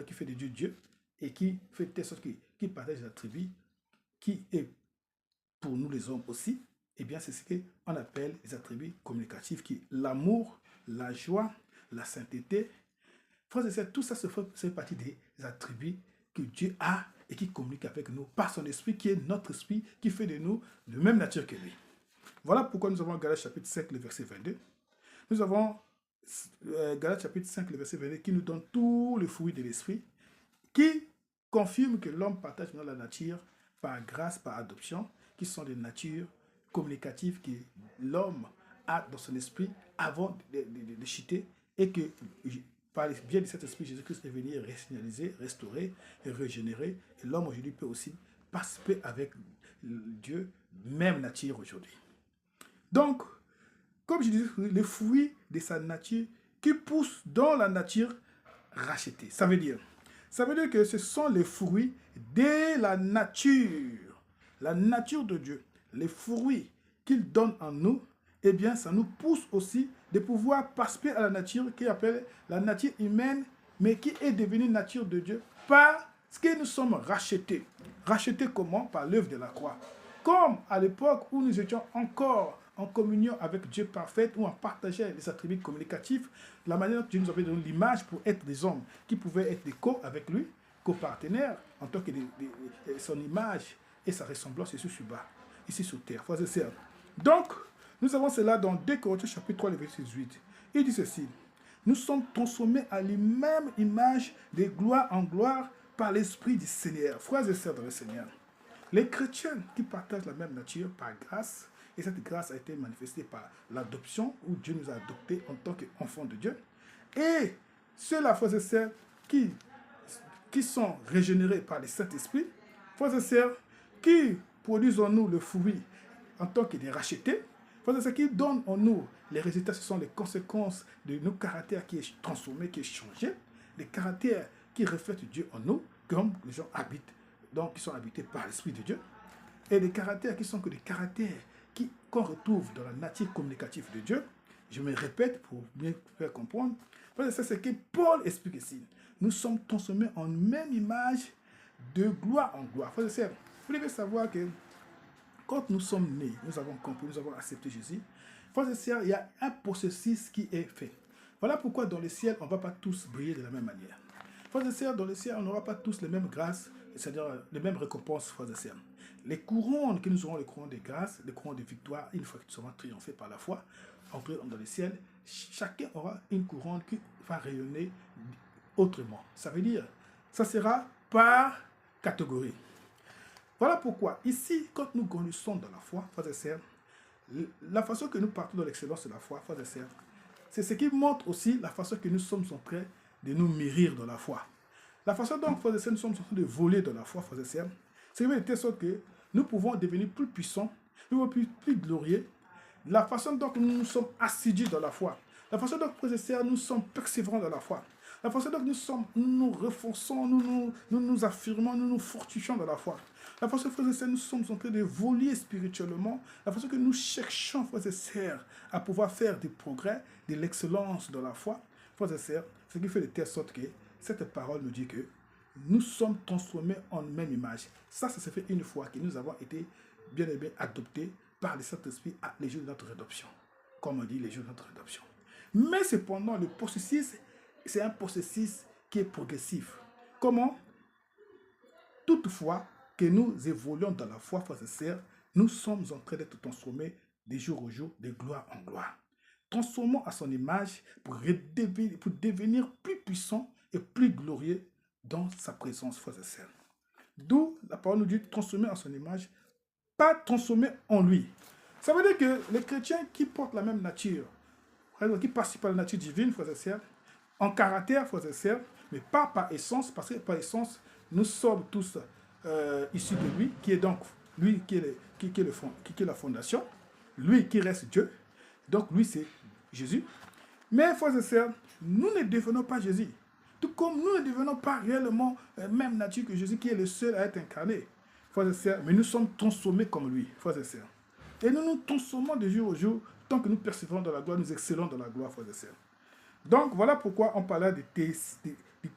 qui fait de Dieu Dieu, et qui fait de telle sorte qui partage les attributs, qui est pour nous les hommes aussi, eh bien c'est ce qu'on appelle les attributs communicatifs, qui l'amour, la joie, la sainteté. Frères et sœurs, tout ça fait partie des attributs que Dieu a et qui communique avec nous par son esprit, qui est notre esprit, qui fait de nous de même nature que lui. Voilà pourquoi nous avons Galates chapitre 5, le verset 22. Nous avons Galates chapitre 5, le verset 22, qui nous donne tous les fruits de l'esprit, qui confirme que l'homme partage dans la nature par grâce, par adoption, qui sont des natures communicatives que l'homme a dans son esprit avant de chuter, et que par le biais de cet esprit, Jésus-Christ est venu resignaliser, restaurer et régénérer. Et l'homme aujourd'hui peut aussi participer avec Dieu, même nature aujourd'hui. Donc, comme je disais, les fruits de sa nature qui poussent dans la nature rachetée. Ça veut dire que ce sont les fruits de la nature de Dieu. Les fruits qu'il donne en nous, eh bien, ça nous pousse aussi de pouvoir participer à la nature qu'il appelle la nature humaine, mais qui est devenue nature de Dieu parce que nous sommes rachetés. Rachetés comment? Par l'œuvre de la croix. Comme à l'époque où nous étions encore en communion avec Dieu parfait, où on partageait les attributs communicatifs, la manière dont Dieu nous avait donné l'image pour être des hommes qui pouvaient être des avec lui, co-partenaires, en tant que son image et sa ressemblance ici sur bas, ici sur terre. Frères et sœurs. Donc, nous avons cela dans 2 Corinthiens chapitre 3, verset 18. Il dit ceci: nous sommes transformés à la même image de gloire en gloire par l'Esprit du Seigneur. Frères et sœurs dans le Seigneur, les chrétiens qui partagent la même nature par grâce, et cette grâce a été manifestée par l'adoption, où Dieu nous a adoptés en tant qu'enfants de Dieu, et ceux-là, frères et sœurs, qui sont régénérés par le Saint-Esprit, frères et sœurs, qui produisent en nous le fruit en tant que des rachetés, frères et sœurs, qui donnent en nous les résultats, ce sont les conséquences de nos caractères qui est transformé, qui est changé, les caractères qui reflètent Dieu en nous, comme les gens habitent, donc qui sont habités par l'Esprit de Dieu, et des caractères qui sont que des caractères qu'on retrouve dans la nature communicative de Dieu. Je me répète pour bien faire comprendre. C'est ce que Paul explique ici. Nous sommes transformés en même image de gloire en gloire. Vous devez savoir que quand nous sommes nés, nous avons compris, nous avons accepté Jésus. Frères et sœurs, il y a un processus qui est fait. Voilà pourquoi dans le ciel, on ne va pas tous briller de la même manière. Frères et sœurs, dans le ciel, on n'aura pas tous les mêmes grâces, c'est-à-dire les mêmes récompenses, frères et sœurs. Les couronnes que nous aurons, les couronnes de grâce, les couronnes de victoire, une fois que nous serons triomphés par la foi, entrés dans le ciel, chacun aura une couronne qui va rayonner autrement. Ça veut dire, ça sera par catégorie. Voilà pourquoi, ici, quand nous grandissons dans la foi, frères et sœurs, la façon que nous partons dans l'excellence de la foi, frères et sœurs, c'est ce qui montre aussi la façon que nous sommes en train de nous mûrir dans la foi. La façon dont, frères et sœurs, nous sommes en train de voler dans la foi, frères et sœurs, c'est de telle sorte que nous pouvons devenir plus puissants, nous pouvons plus glorieux. La façon dont nous sommes assidus dans la foi, la façon dont, frères et sœurs, nous sommes persévérants dans la foi, la façon dont nous nous renforçons, nous affirmons, nous nous fortifions dans la foi. La façon, frères et sœurs, nous sommes en train de voler spirituellement, la façon que nous cherchons, frères et sœurs, à pouvoir faire des progrès, de l'excellence dans la foi, frères et sœurs, ce qui fait de telle sorte que cette parole nous dit que nous sommes transformés en même image. Ça se fait une fois que nous avons été bien et bien adoptés par le Saint-Esprit à les jours de notre rédemption. Comme on dit, les jours de notre rédemption. Mais cependant, le processus, c'est un processus qui est progressif. Comment? Toutefois que nous évoluons dans la foi, frères et sœurs, nous sommes en train d'être transformés de jour au jour, de gloire en gloire. Transformons à son image pour devenir plus puissants et plus glorieux dans sa présence, frères et sœurs. D'où la parole nous dit transformer à son image, pas transformer en lui. Ça veut dire que les chrétiens qui portent la même nature, qui participent à la nature divine, frères et sœurs, en caractère, frères et sœurs, mais pas par essence, parce que par essence, nous sommes tous issus de lui, qui est donc lui qui est la fondation, lui qui reste Dieu, donc lui c'est Jésus. Mais frères et sœurs, nous ne devenons pas Jésus. Tout comme nous ne devenons pas réellement la même nature que Jésus, qui est le seul à être incarné, frères et sœurs, mais nous sommes transformés comme lui, frères et sœurs. Et nous nous transformons de jour au jour, tant que nous persévérons dans la gloire, nous excellons dans la gloire, frères et sœurs. Donc, voilà pourquoi on parlait du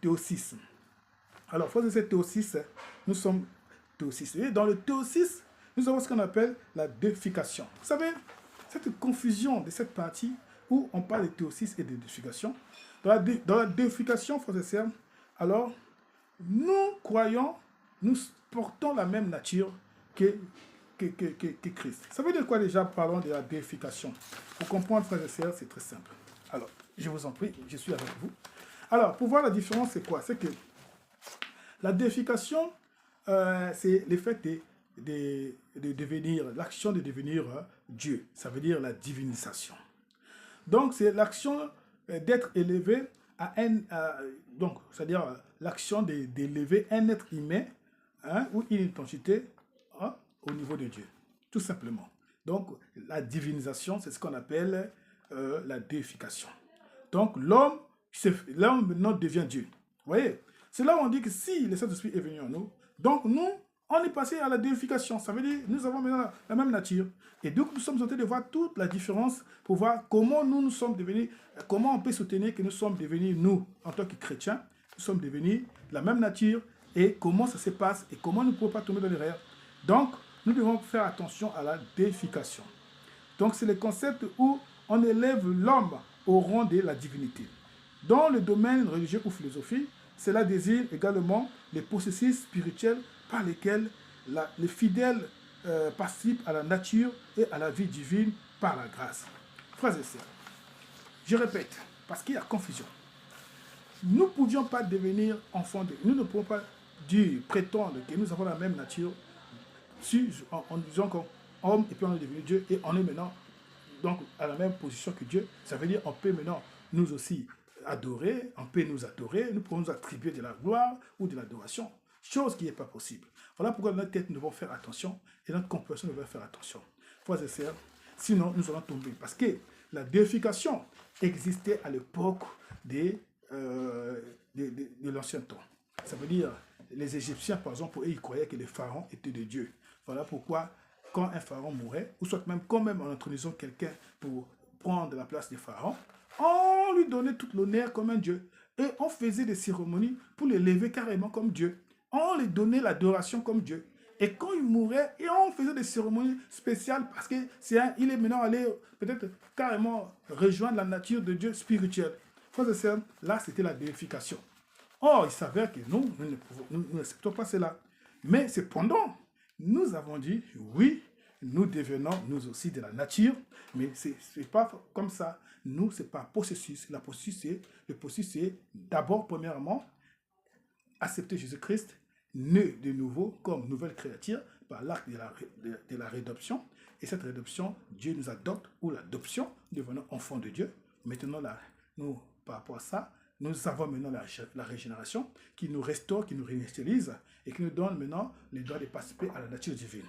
théosisme. Alors, frères et sœurs, théosisme, nous sommes théosistes. Et dans le théosisme, nous avons ce qu'on appelle la déification. Vous savez, cette confusion de cette partie où on parle de théosisme et de déification, dans la déification, frères et sœurs, alors, nous croyons, nous portons la même nature que Christ. Ça veut dire quoi déjà, parlons de la déification? Pour comprendre, frères et sœurs, c'est très simple. Alors, je vous en prie, je suis avec vous. Alors, pour voir la différence, c'est quoi? C'est que la déification, c'est le fait de devenir, l'action de devenir Dieu. Ça veut dire la divinisation. Donc, c'est l'action d'être élevé à donc, c'est-à-dire l'action d'élever un être humain ou une entité au niveau de Dieu, tout simplement. Donc, la divinisation, c'est ce qu'on appelle la déification. Donc, l'homme maintenant devient Dieu. Vous voyez? C'est là où on dit que si le Saint-Esprit est venu en nous, donc nous, on est passé à la déification. Ça veut dire que nous avons maintenant la même nature. Et donc, nous sommes en train de voir toute la différence pour voir comment nous sommes devenus, comment on peut soutenir que nous sommes devenus, nous, en tant que chrétiens, nous sommes devenus la même nature et comment ça se passe et comment nous ne pouvons pas tomber dans l'erreur. Donc, nous devons faire attention à la déification. Donc, c'est le concept où on élève l'homme au rang de la divinité. Dans le domaine religieux ou philosophique, cela désigne également les processus spirituels par lesquels les fidèles participent à la nature et à la vie divine par la grâce. Frères et sœurs, je répète, parce qu'il y a confusion. Nous ne pouvions pas devenir enfants de... Nous ne pouvons pas prétendre que nous avons la même nature en disant qu'homme et puis on est devenu Dieu et on est maintenant donc à la même position que Dieu. Ça veut dire qu'on peut maintenant nous aussi adorer, on peut nous adorer, nous pouvons nous attribuer de la gloire ou de l'adoration, chose qui n'est pas possible. Voilà pourquoi notre tête, nous devons faire attention et notre compréhension devrait faire attention. Frères et sœurs, sinon nous allons tomber. Parce que la déification existait à l'époque de l'ancien temps. Ça veut dire, les Égyptiens, par exemple, eux, ils croyaient que les pharaons étaient des dieux. Voilà pourquoi, quand un pharaon mourait, ou soit même quand même en introduisant quelqu'un pour prendre la place des pharaons, on lui donnait tout l'honneur comme un dieu. Et on faisait des cérémonies pour l'élever carrément comme Dieu. On lui donnait l'adoration comme Dieu. Et quand il mourait, et on faisait des cérémonies spéciales parce qu'il est maintenant allé peut-être carrément rejoindre la nature de Dieu spirituel. Frères et sœurs, là c'était la déification. Or, il s'avère que nous n'acceptons pas cela. Mais cependant, nous avons dit, oui, nous devenons nous aussi de la nature, mais ce n'est pas comme ça. Nous, ce n'est pas processus. Le processus, c'est d'abord, premièrement, accepter Jésus-Christ, né de nouveau comme nouvelle créature par l'acte de la rédemption. Et cette rédemption, Dieu nous adopte, ou l'adoption, devenons enfants de Dieu. Maintenant, là, nous, par rapport à ça, nous avons maintenant la régénération qui nous restaure, qui nous réinitialise et qui nous donne maintenant le droit de participer à la nature divine.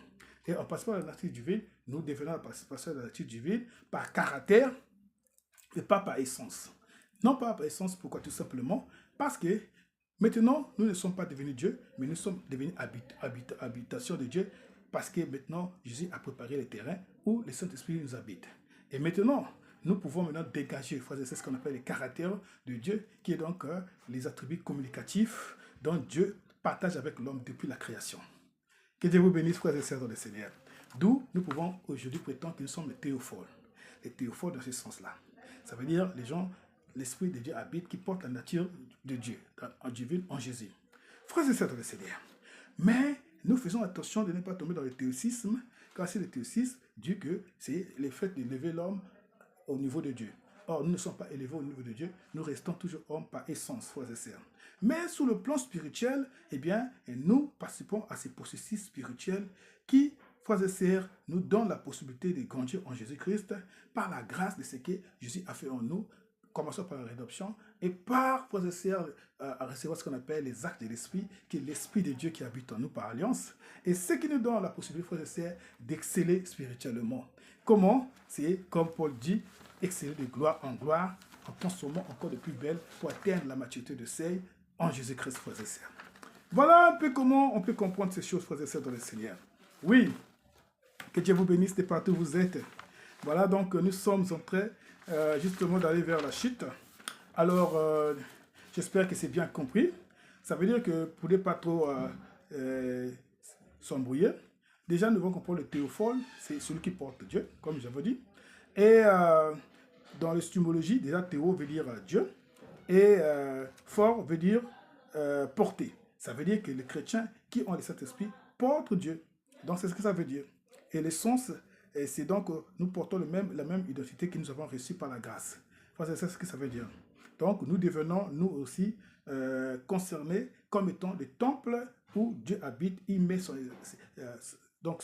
Et en participant à la nature divine, nous devenons la participation à la nature divine par caractère et pas par essence. Non pas par essence, pourquoi? Tout simplement parce que maintenant, nous ne sommes pas devenus Dieu, mais nous sommes devenus habitation de Dieu parce que maintenant, Jésus a préparé le terrain où le Saint-Esprit nous habite. Et maintenant, nous pouvons maintenant dégager, c'est ce qu'on appelle le caractère de Dieu, qui est donc les attributs communicatifs dont Dieu partage avec l'homme depuis la création. Que Dieu vous bénisse, frères et sœurs dans le Seigneur. D'où nous pouvons aujourd'hui prétendre que nous sommes les théopholes. Les théopholes dans ce sens-là. Ça veut dire les gens, l'Esprit de Dieu habite, qui porte la nature de Dieu, en divine, en Jésus. Frères et sœurs dans le Seigneur. Mais nous faisons attention de ne pas tomber dans le théosisme, car c'est le théosisme dit que c'est le fait d'élever l'homme au niveau de Dieu. Or, nous ne sommes pas élevés au niveau de Dieu, nous restons toujours hommes par essence, frères et sœurs. Mais sur le plan spirituel, eh bien, nous participons à ces processus spirituels qui, frères et sœurs, nous donnent la possibilité de grandir en Jésus-Christ par la grâce de ce que Jésus a fait en nous, commençons par la rédemption, et par, frères et sœurs, à recevoir ce qu'on appelle les actes de l'Esprit, qui est l'Esprit de Dieu qui habite en nous par alliance, et ce qui nous donne la possibilité, frères et sœurs, d'exceller spirituellement. Comment? C'est, comme Paul dit, exceller de gloire en gloire, en transformant encore de plus belle pour atteindre la maturité de seuil en Jésus-Christ, frères et sœurs. Voilà un peu comment on peut comprendre ces choses, frères et sœurs, dans le Seigneur. Oui, que Dieu vous bénisse de partout où vous êtes. Voilà, donc nous sommes en train justement d'aller vers la chute. Alors, j'espère que c'est bien compris. Ça veut dire que pour ne pas trop s'embrouiller, déjà nous devons comprendre le théophole, c'est celui qui porte Dieu, comme j'avais dit. Et dans l'estimologie, déjà théo veut dire Dieu, et fort veut dire porter. Ça veut dire que les chrétiens qui ont le Saint-Esprit portent Dieu. Donc c'est ce que ça veut dire. Et l'essence, c'est donc nous portons la même identité que nous avons reçue par la grâce. Enfin, c'est ce que ça veut dire. Donc nous devenons nous aussi concernés comme étant des temples où Dieu habite. Il met donc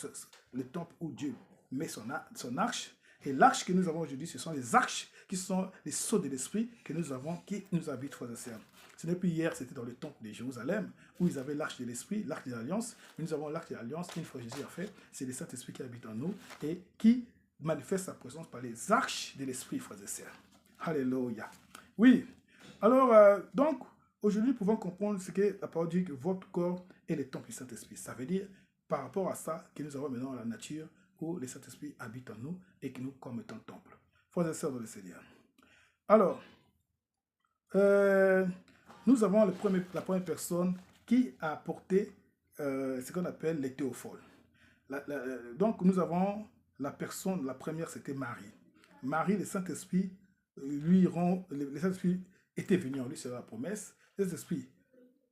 le temple où Dieu met son arche. Et l'arche que nous avons aujourd'hui, ce sont les arches qui sont les sceaux de l'esprit que nous avons, qui nous habitent, frères et sœurs. Ce n'est plus hier, c'était dans le temple de Jérusalem, où ils avaient l'arche de l'esprit, l'arche de l'alliance. Nous avons l'arche de l'alliance qu'une fois Jésus a fait. C'est le Saint-Esprit qui habite en nous et qui manifeste sa présence par les arches de l'esprit, frères et sœurs. Alléluia. Oui. Alors, donc, aujourd'hui, nous pouvons comprendre ce que la parole dit, que votre corps est le temple du Saint-Esprit. Ça veut dire, par rapport à ça, que nous avons maintenant la nature où le Saint-Esprit habite en nous et que nous comme étant temple. Frères et sœurs dans le Seigneur. Alors, nous avons la première personne qui a apporté ce qu'on appelle les théopholes. Donc, nous avons la personne, la première, c'était Marie. Marie, le Saint-Esprit, le Saint-Esprit était venu en lui, c'est la promesse. Le Saint-Esprit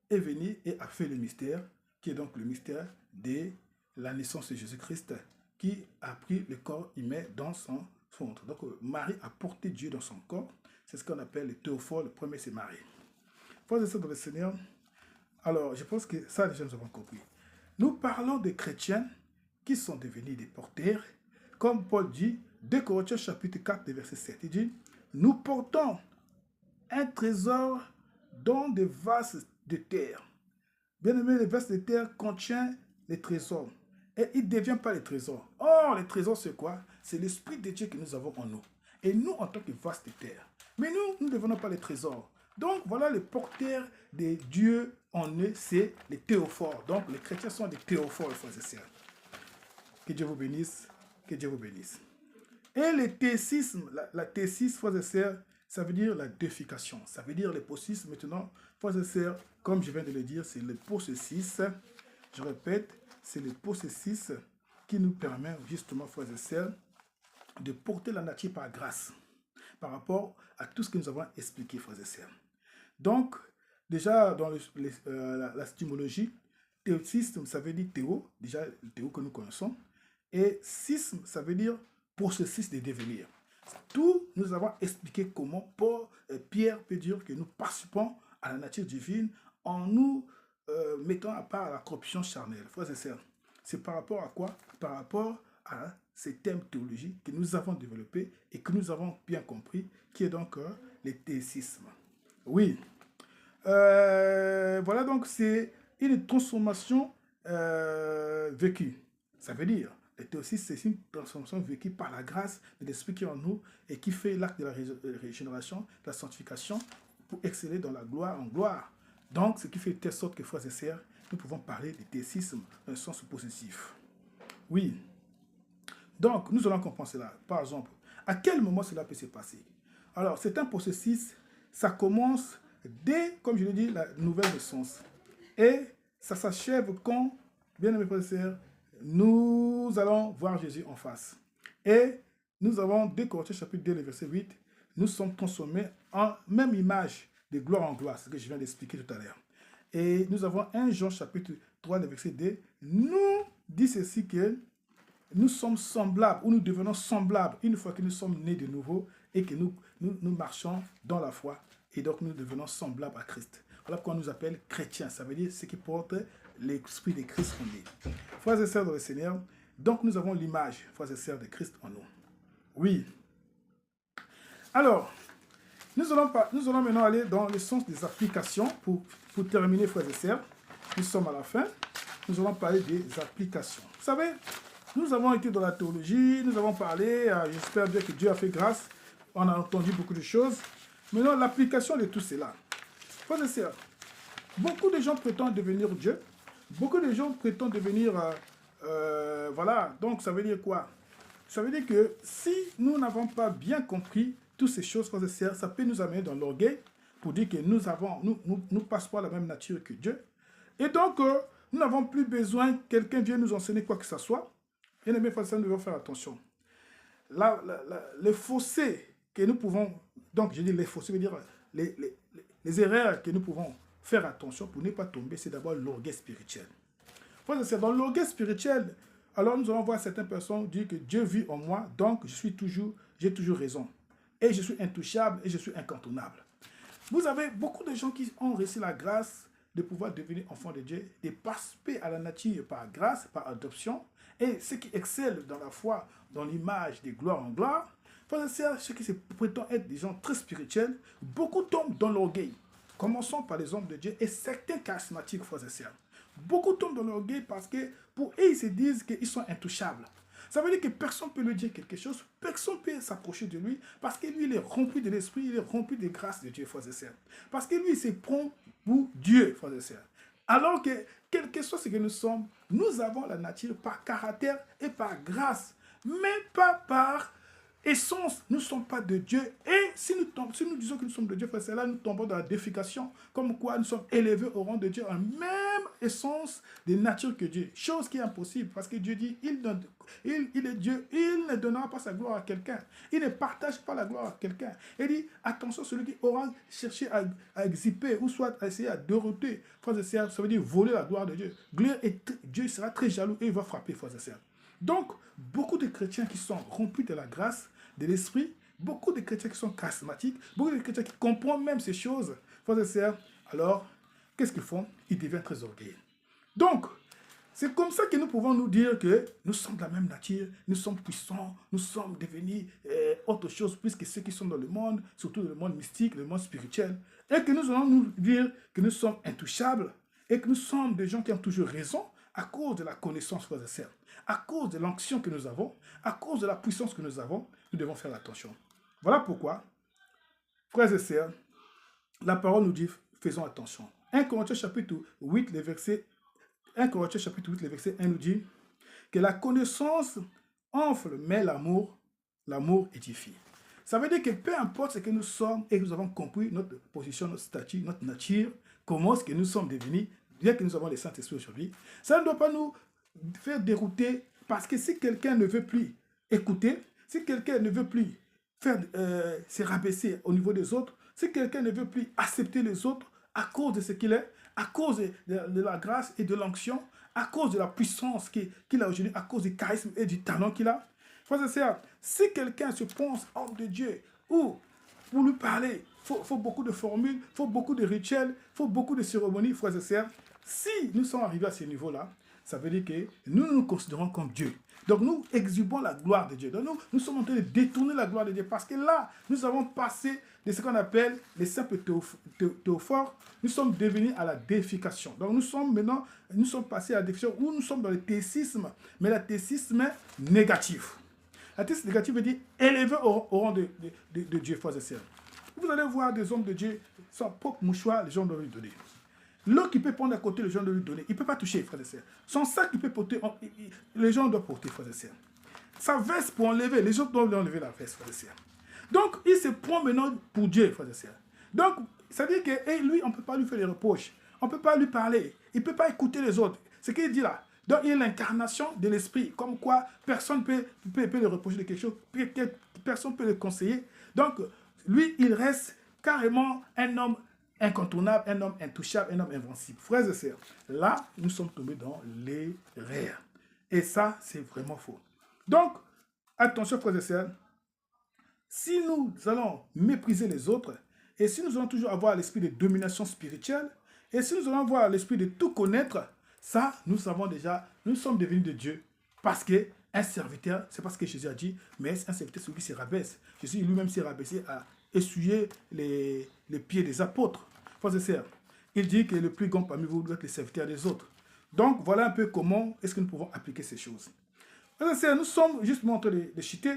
est venu et a fait le mystère, qui est donc le mystère de la naissance de Jésus-Christ, qui a pris le corps humain dans son ventre. Donc, Marie a porté Dieu dans son corps. C'est ce qu'on appelle le théophole. Le premier, c'est Marie. Frères et sœurs dans le Seigneur, alors, je pense que ça, déjà, nous avons compris. Nous parlons des chrétiens qui sont devenus des porteurs, comme Paul dit, 2 Corinthiens chapitre 4, verset 7. Il dit, nous portons un trésor dans des vases de terre. Bien aimé, les vases de terre contiennent les trésors. Et il ne devient pas les trésors. Or, les trésors, c'est quoi? C'est l'Esprit de Dieu que nous avons en nous. Et nous, en tant que vases de terre. Mais nous ne devenons pas les trésors. Donc, voilà les porteurs de Dieu en eux, c'est les théophores. Donc, les chrétiens sont des théophores, frères et sœurs. Que Dieu vous bénisse. Que Dieu vous bénisse. Et le théisme, la théisme, frères et sœurs, ça veut dire la déification. Ça veut dire le processus. Maintenant, frères et sœurs, comme je viens de le dire, c'est le processus. Je répète, c'est le processus qui nous permet justement, frères et sœurs, de porter la nature par grâce, par rapport à tout ce que nous avons expliqué, frères et sœurs. Donc, déjà, dans la stimologie, théosisme, ça veut dire théo, déjà le théo que nous connaissons, et sisme, ça veut dire processus de devenir. Tout, nous avons expliqué comment Pierre peut dire que nous participons à la nature divine en nous mettant à part la corruption charnelle. Frères et sœurs, c'est par rapport à quoi? Par rapport à ces thèmes théologiques que nous avons développés et que nous avons bien compris, qui est donc le théisme. Oui. Voilà, donc c'est une transformation vécue. Ça veut dire, le théosis, c'est une transformation vécue par la grâce de l'Esprit qui est en nous et qui fait l'acte de la régénération, de la sanctification, pour exceller dans la gloire en gloire. Donc, ce qui fait de telle sorte que, frères et sœurs, nous pouvons parler de théosisme dans un sens positif. Oui. Donc, nous allons comprendre cela. Par exemple, à quel moment cela peut se passer? Alors, c'est un processus, ça commence dès, comme je l'ai dit, la nouvelle naissance. Et ça s'achève quand, bien aimés frères et sœurs, nous allons voir Jésus en face. Et nous avons, dès Corinthiens chapitre 2, le verset 8, nous sommes transformés en même image de gloire en gloire, ce que je viens d'expliquer tout à l'heure. Et nous avons 1 Jean chapitre 3, le verset 2, nous dit ceci que nous sommes semblables, ou nous devenons semblables une fois que nous sommes nés de nouveau et que nous marchons dans la foi. Et donc nous devenons semblables à Christ. Voilà pourquoi on nous appelle chrétiens. Ça veut dire ceux qui portent l'esprit de Christ en nous. Frères et sœurs dans le Seigneur, donc nous avons l'image, frères et sœurs, de Christ en nous. Oui. Alors, nous allons maintenant aller dans le sens des applications pour terminer, frères et sœurs. Nous sommes à la fin. Nous allons parler des applications. Vous savez, nous avons été dans la théologie, nous avons parlé, j'espère bien que Dieu a fait grâce, on a entendu beaucoup de choses. Maintenant, l'application de tout cela. Frères et sœurs, beaucoup de gens prétendent devenir Dieu, beaucoup de gens prétendent devenir, voilà, donc ça veut dire quoi? Ça veut dire que si nous n'avons pas bien compris toutes ces choses, frères et sœurs, ça peut nous amener dans l'orgueil pour dire que nous passons pas la même nature que Dieu. Et donc, nous n'avons plus besoin que quelqu'un vienne nous enseigner quoi que ce soit. Bien aimés frères et sœurs, nous devons faire attention. Les fossés que nous pouvons, donc je dis les fossés, veut dire les erreurs que nous pouvons faire attention pour ne pas tomber, c'est d'abord l'orgueil spirituel. Frères et sœurs, dans l'orgueil spirituel, alors nous allons voir certaines personnes dire que Dieu vit en moi, donc j'ai toujours raison. Et je suis intouchable et je suis incontournable. Vous avez beaucoup de gens qui ont reçu la grâce de pouvoir devenir enfants de Dieu, de participer à la nature par grâce, par adoption, et ceux qui excellent dans la foi, dans l'image de gloire en gloire. Frères et sœurs, ceux qui se prétendent être des gens très spirituels, beaucoup tombent dans l'orgueil. Commençons par les hommes de Dieu et certains charismatiques, frères et sœurs. Beaucoup tombent dans l'orgueil parce que pour eux, ils se disent qu'ils sont intouchables. Ça veut dire que personne ne peut lui dire quelque chose, personne ne peut s'approcher de lui, parce que lui, il est rempli de l'esprit, il est rempli des grâces de Dieu, frères et sœurs. Parce que lui, il se prend pour Dieu, frères et sœurs. Alors que, quel que soit ce que nous sommes, nous avons la nature par caractère et par grâce, mais pas par essence. Nous ne sommes pas de Dieu. Et si nous disons que nous sommes de Dieu, frères et sœurs, là, nous tombons dans la déification, comme quoi nous sommes élevés au rang de Dieu en même essence de nature que Dieu. Chose qui est impossible, parce que Dieu dit, il est Dieu, il ne donnera pas sa gloire à quelqu'un. Il ne partage pas la gloire à quelqu'un. Il dit, attention, celui qui aura cherché à exhiber ou soit à essayer à doroter, frères et sœurs, ça veut dire voler la gloire de Dieu. Dieu sera très jaloux et il va frapper, frères et sœurs. Donc, beaucoup de chrétiens qui sont remplis de la grâce, de l'esprit, beaucoup de chrétiens qui sont charismatiques, beaucoup de chrétiens qui comprennent même ces choses, frères et sœurs, alors, qu'est-ce qu'ils font? Ils deviennent très orgueilleux. Donc, c'est comme ça que nous pouvons nous dire que nous sommes de la même nature, nous sommes puissants, nous sommes devenus autre chose plus que ceux qui sont dans le monde, surtout le monde mystique, le monde spirituel, et que nous allons nous dire que nous sommes intouchables et que nous sommes des gens qui ont toujours raison à cause de la connaissance, frères et sœurs, à cause de l'onction que nous avons, à cause de la puissance que nous avons, nous devons faire attention. Voilà pourquoi, frères et sœurs, la parole nous dit, faisons attention. 1 Corinthiens chapitre 8, le verset 1 Corinthiens chapitre 8, le verset 1 nous dit que la connaissance enfle, mais l'amour édifie. Ça veut dire que peu importe ce que nous sommes et que nous avons compris notre position, notre statut, notre nature, comment est-ce que nous sommes devenus, bien que nous avons le Saint-Esprit aujourd'hui, ça ne doit pas nous faire dérouter parce que si quelqu'un ne veut plus écouter, si quelqu'un ne veut plus se rabaisser au niveau des autres, si quelqu'un ne veut plus accepter les autres à cause de ce qu'il est, à cause de la grâce et de l'onction, à cause de la puissance qu'il a aujourd'hui, à cause du charisme et du talent qu'il a. Frères et sœurs, si quelqu'un se pense homme de Dieu, ou pour lui parler, il faut beaucoup de formules, il faut beaucoup de rituels, il faut beaucoup de cérémonies, frères et sœurs. Si nous sommes arrivés à ce niveau-là, ça veut dire que nous nous considérons comme Dieu. Donc nous exhibons la gloire de Dieu. Donc nous sommes en train de détourner la gloire de Dieu parce que là, nous avons passé de ce qu'on appelle les simples théophores, nous sommes devenus à la déification. Donc nous sommes passés à la déification où nous sommes dans le théisme, mais le théisme négatif. La théisme négative veut dire élevé au rang de Dieu, frères et sœurs. Vous allez voir des hommes de Dieu, son propre mouchoir, les gens doivent lui donner. L'eau qu'il peut prendre à côté, les gens doivent lui donner. Il ne peut pas toucher, frères et sœurs. Son sac qu'il peut porter, les gens doivent porter, frères et sœurs. Sa veste pour enlever, les gens doivent lui enlever la veste, frères et sœurs. Donc, il se prend maintenant pour Dieu, frères et sœurs. Donc, ça veut dire que lui, on ne peut pas lui faire les reproches. On ne peut pas lui parler. Il ne peut pas écouter les autres. Ce qu'il dit là. Donc, il est l'incarnation de l'esprit. Comme quoi, personne ne peut le reprocher de quelque chose. Personne ne peut le conseiller. Donc, lui, il reste carrément un homme incontournable, un homme intouchable, un homme invincible. Frères et sœurs, là, nous sommes tombés dans l'erreur. Et ça, c'est vraiment faux. Donc, attention, frères et sœurs, si nous allons mépriser les autres, et si nous allons toujours avoir l'esprit de domination spirituelle, et si nous allons avoir l'esprit de tout connaître, ça, nous savons déjà, nous sommes devenus de Dieu. Parce qu'un serviteur, c'est parce que Jésus a dit, mais un serviteur, c'est celui qui se rabaisse. Jésus lui-même s'est rabaissé à essuyer les pieds des apôtres. Frères et sœurs, il dit que le plus grand parmi vous doit être le serviteur des autres. Donc, voilà un peu comment est-ce que nous pouvons appliquer ces choses. Frères et sœurs, nous sommes justement en train de chuter.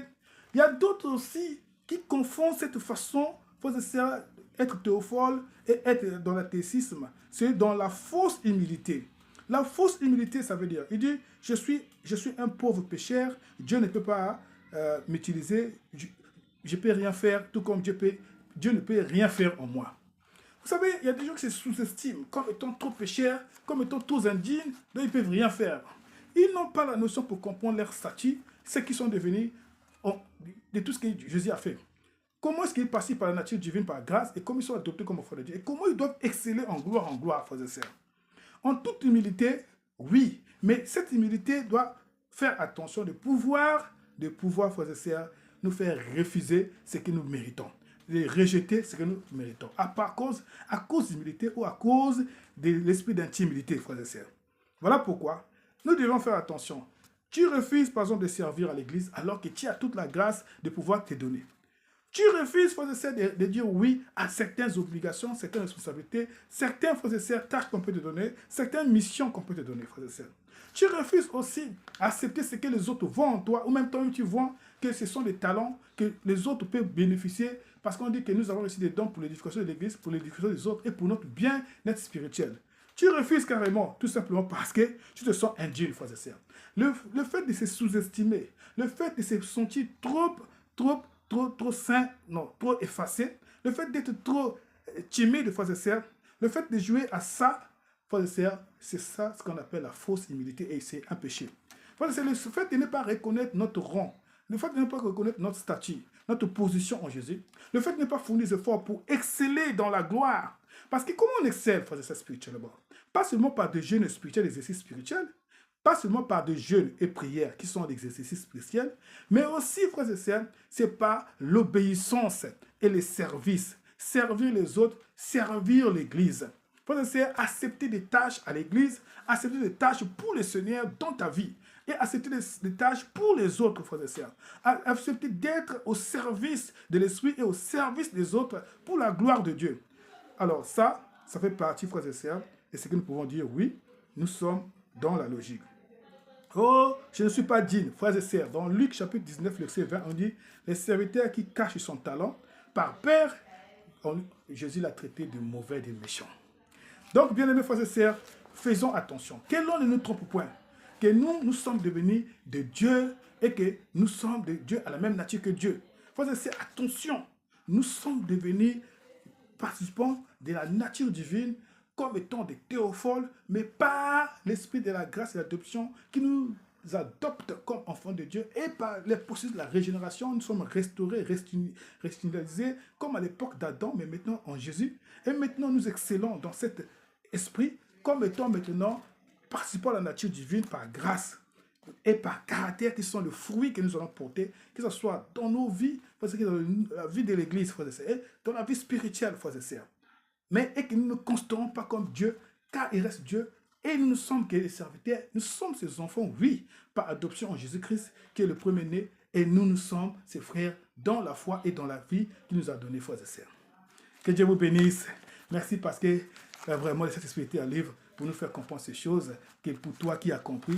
Il y a d'autres aussi qui confondent cette façon, frères et sœurs, être théophile et être dans l'athéisme. C'est dans la fausse humilité. La fausse humilité, ça veut dire, il dit, je suis un pauvre pécheur, Dieu ne peut pas m'utiliser, je ne peux rien faire, tout comme Dieu ne peut rien faire en moi. Vous savez, il y a des gens qui se sous-estiment comme étant trop pécheurs, comme étant trop indignes, donc ils ne peuvent rien faire. Ils n'ont pas la notion pour comprendre leur statut, ce qu'ils sont devenus de tout ce que Jésus a fait. Comment est-ce qu'ils passent par la nature divine, par grâce, et comment ils sont adoptés comme enfants de Dieu, et comment ils doivent exceller en gloire, frères et sœurs. En toute humilité, oui, mais cette humilité doit faire attention de pouvoir, frères et sœurs, nous faire refuser ce que nous méritons, de rejeter ce que nous méritons, à cause d'humilité ou à cause de l'esprit d'intimité, frères et sœurs. Voilà pourquoi nous devons faire attention. Tu refuses, par exemple, de servir à l'église alors que tu as toute la grâce de pouvoir te donner. Tu refuses, frères et sœurs, de dire oui à certaines obligations, certaines responsabilités, certaines, frères et sœurs, tâches qu'on peut te donner, certaines missions qu'on peut te donner, frères et sœurs. Tu refuses aussi d'accepter ce que les autres voient en toi, ou même toi-même tu vois que ce sont des talents que les autres peuvent bénéficier, parce qu'on dit que nous avons reçu des dons pour l'édification de l'église, pour l'édification des autres et pour notre bien-être spirituel. Tu refuses carrément, tout simplement parce que tu te sens indigne, frères et sœurs. Le fait de se sous-estimer, le fait de se sentir trop sain, non, trop effacé, le fait d'être trop timide, frères et sœurs, le fait de jouer à ça, frères et sœurs, c'est ça ce qu'on appelle la fausse humilité et c'est un péché. Frères et sœurs, le fait de ne pas reconnaître notre rang, le fait de ne pas reconnaître notre statut, notre position en Jésus, le fait de ne pas fournir des efforts pour exceller dans la gloire. Parce que comment on excelle, frères et sœurs, spirituellement? Pas seulement par des jeûnes spirituels, des exercices spirituels, pas seulement par des jeûnes et prières qui sont des exercices spirituels, mais aussi, frères et sœurs, c'est par l'obéissance et les services. Servir les autres, servir l'Église. Frères et sœurs, accepter des tâches à l'Église, accepter des tâches pour le Seigneur dans ta vie et accepter des tâches pour les autres, frères et sœurs. Accepter d'être au service de l'Esprit et au service des autres pour la gloire de Dieu. Alors ça fait partie, frères et sœurs, et c'est que nous pouvons dire, oui, nous sommes dans la logique. Oh, je ne suis pas digne, frères et sœurs. Dans Luc chapitre 19, verset 20, on dit, les serviteurs qui cachent son talent, par peur, Jésus l'a traité de mauvais, de méchant. Donc, bien aimés frères et sœurs, faisons attention. Que l'on ne nous trompe point. Que nous sommes devenus de Dieu et que nous sommes de Dieu à la même nature que Dieu. Frères et sœurs, attention. Nous sommes devenus participants de la nature divine comme étant des théophiles, mais par l'esprit de la grâce et de l'adoption qui nous adopte comme enfants de Dieu et par les processus de la régénération, nous sommes restaurés, restaurisés comme à l'époque d'Adam, mais maintenant en Jésus. Et maintenant, nous excellons dans cet esprit comme étant maintenant participant à la nature divine par grâce et par caractère qui sont le fruit que nous allons porter, que ce soit dans nos vies, parce que dans la vie de l'Église, frères et sœurs, et dans la vie spirituelle, frères et sœurs. Mais et que nous ne considérons pas comme Dieu, car il reste Dieu, et nous ne sommes que les serviteurs, nous sommes ses enfants, oui, par adoption en Jésus-Christ, qui est le premier-né, et nous sommes ses frères dans la foi et dans la vie qu'il nous a donnée, frères et sœurs. Que Dieu vous bénisse. Merci parce que vraiment le Saint-Esprit était un livre pour nous faire comprendre ces choses, que pour toi qui as compris,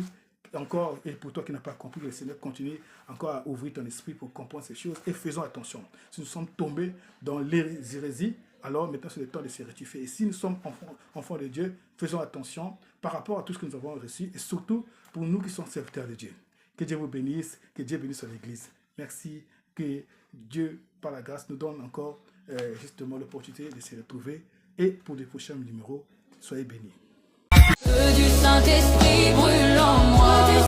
encore, et pour toi qui n'as pas compris, le Seigneur continue encore à ouvrir ton esprit pour comprendre ces choses. Et faisons attention. Si nous sommes tombés dans l'hérésie, alors maintenant c'est le temps de se rectifier. Et si nous sommes enfants de Dieu, faisons attention par rapport à tout ce que nous avons reçu, et surtout pour nous qui sommes serviteurs de Dieu. Que Dieu vous bénisse, que Dieu bénisse l'Église. Merci, que Dieu, par la grâce, nous donne encore justement l'opportunité de se retrouver. Et pour les prochains numéros, soyez bénis. Que du Saint-Esprit brûle en moi.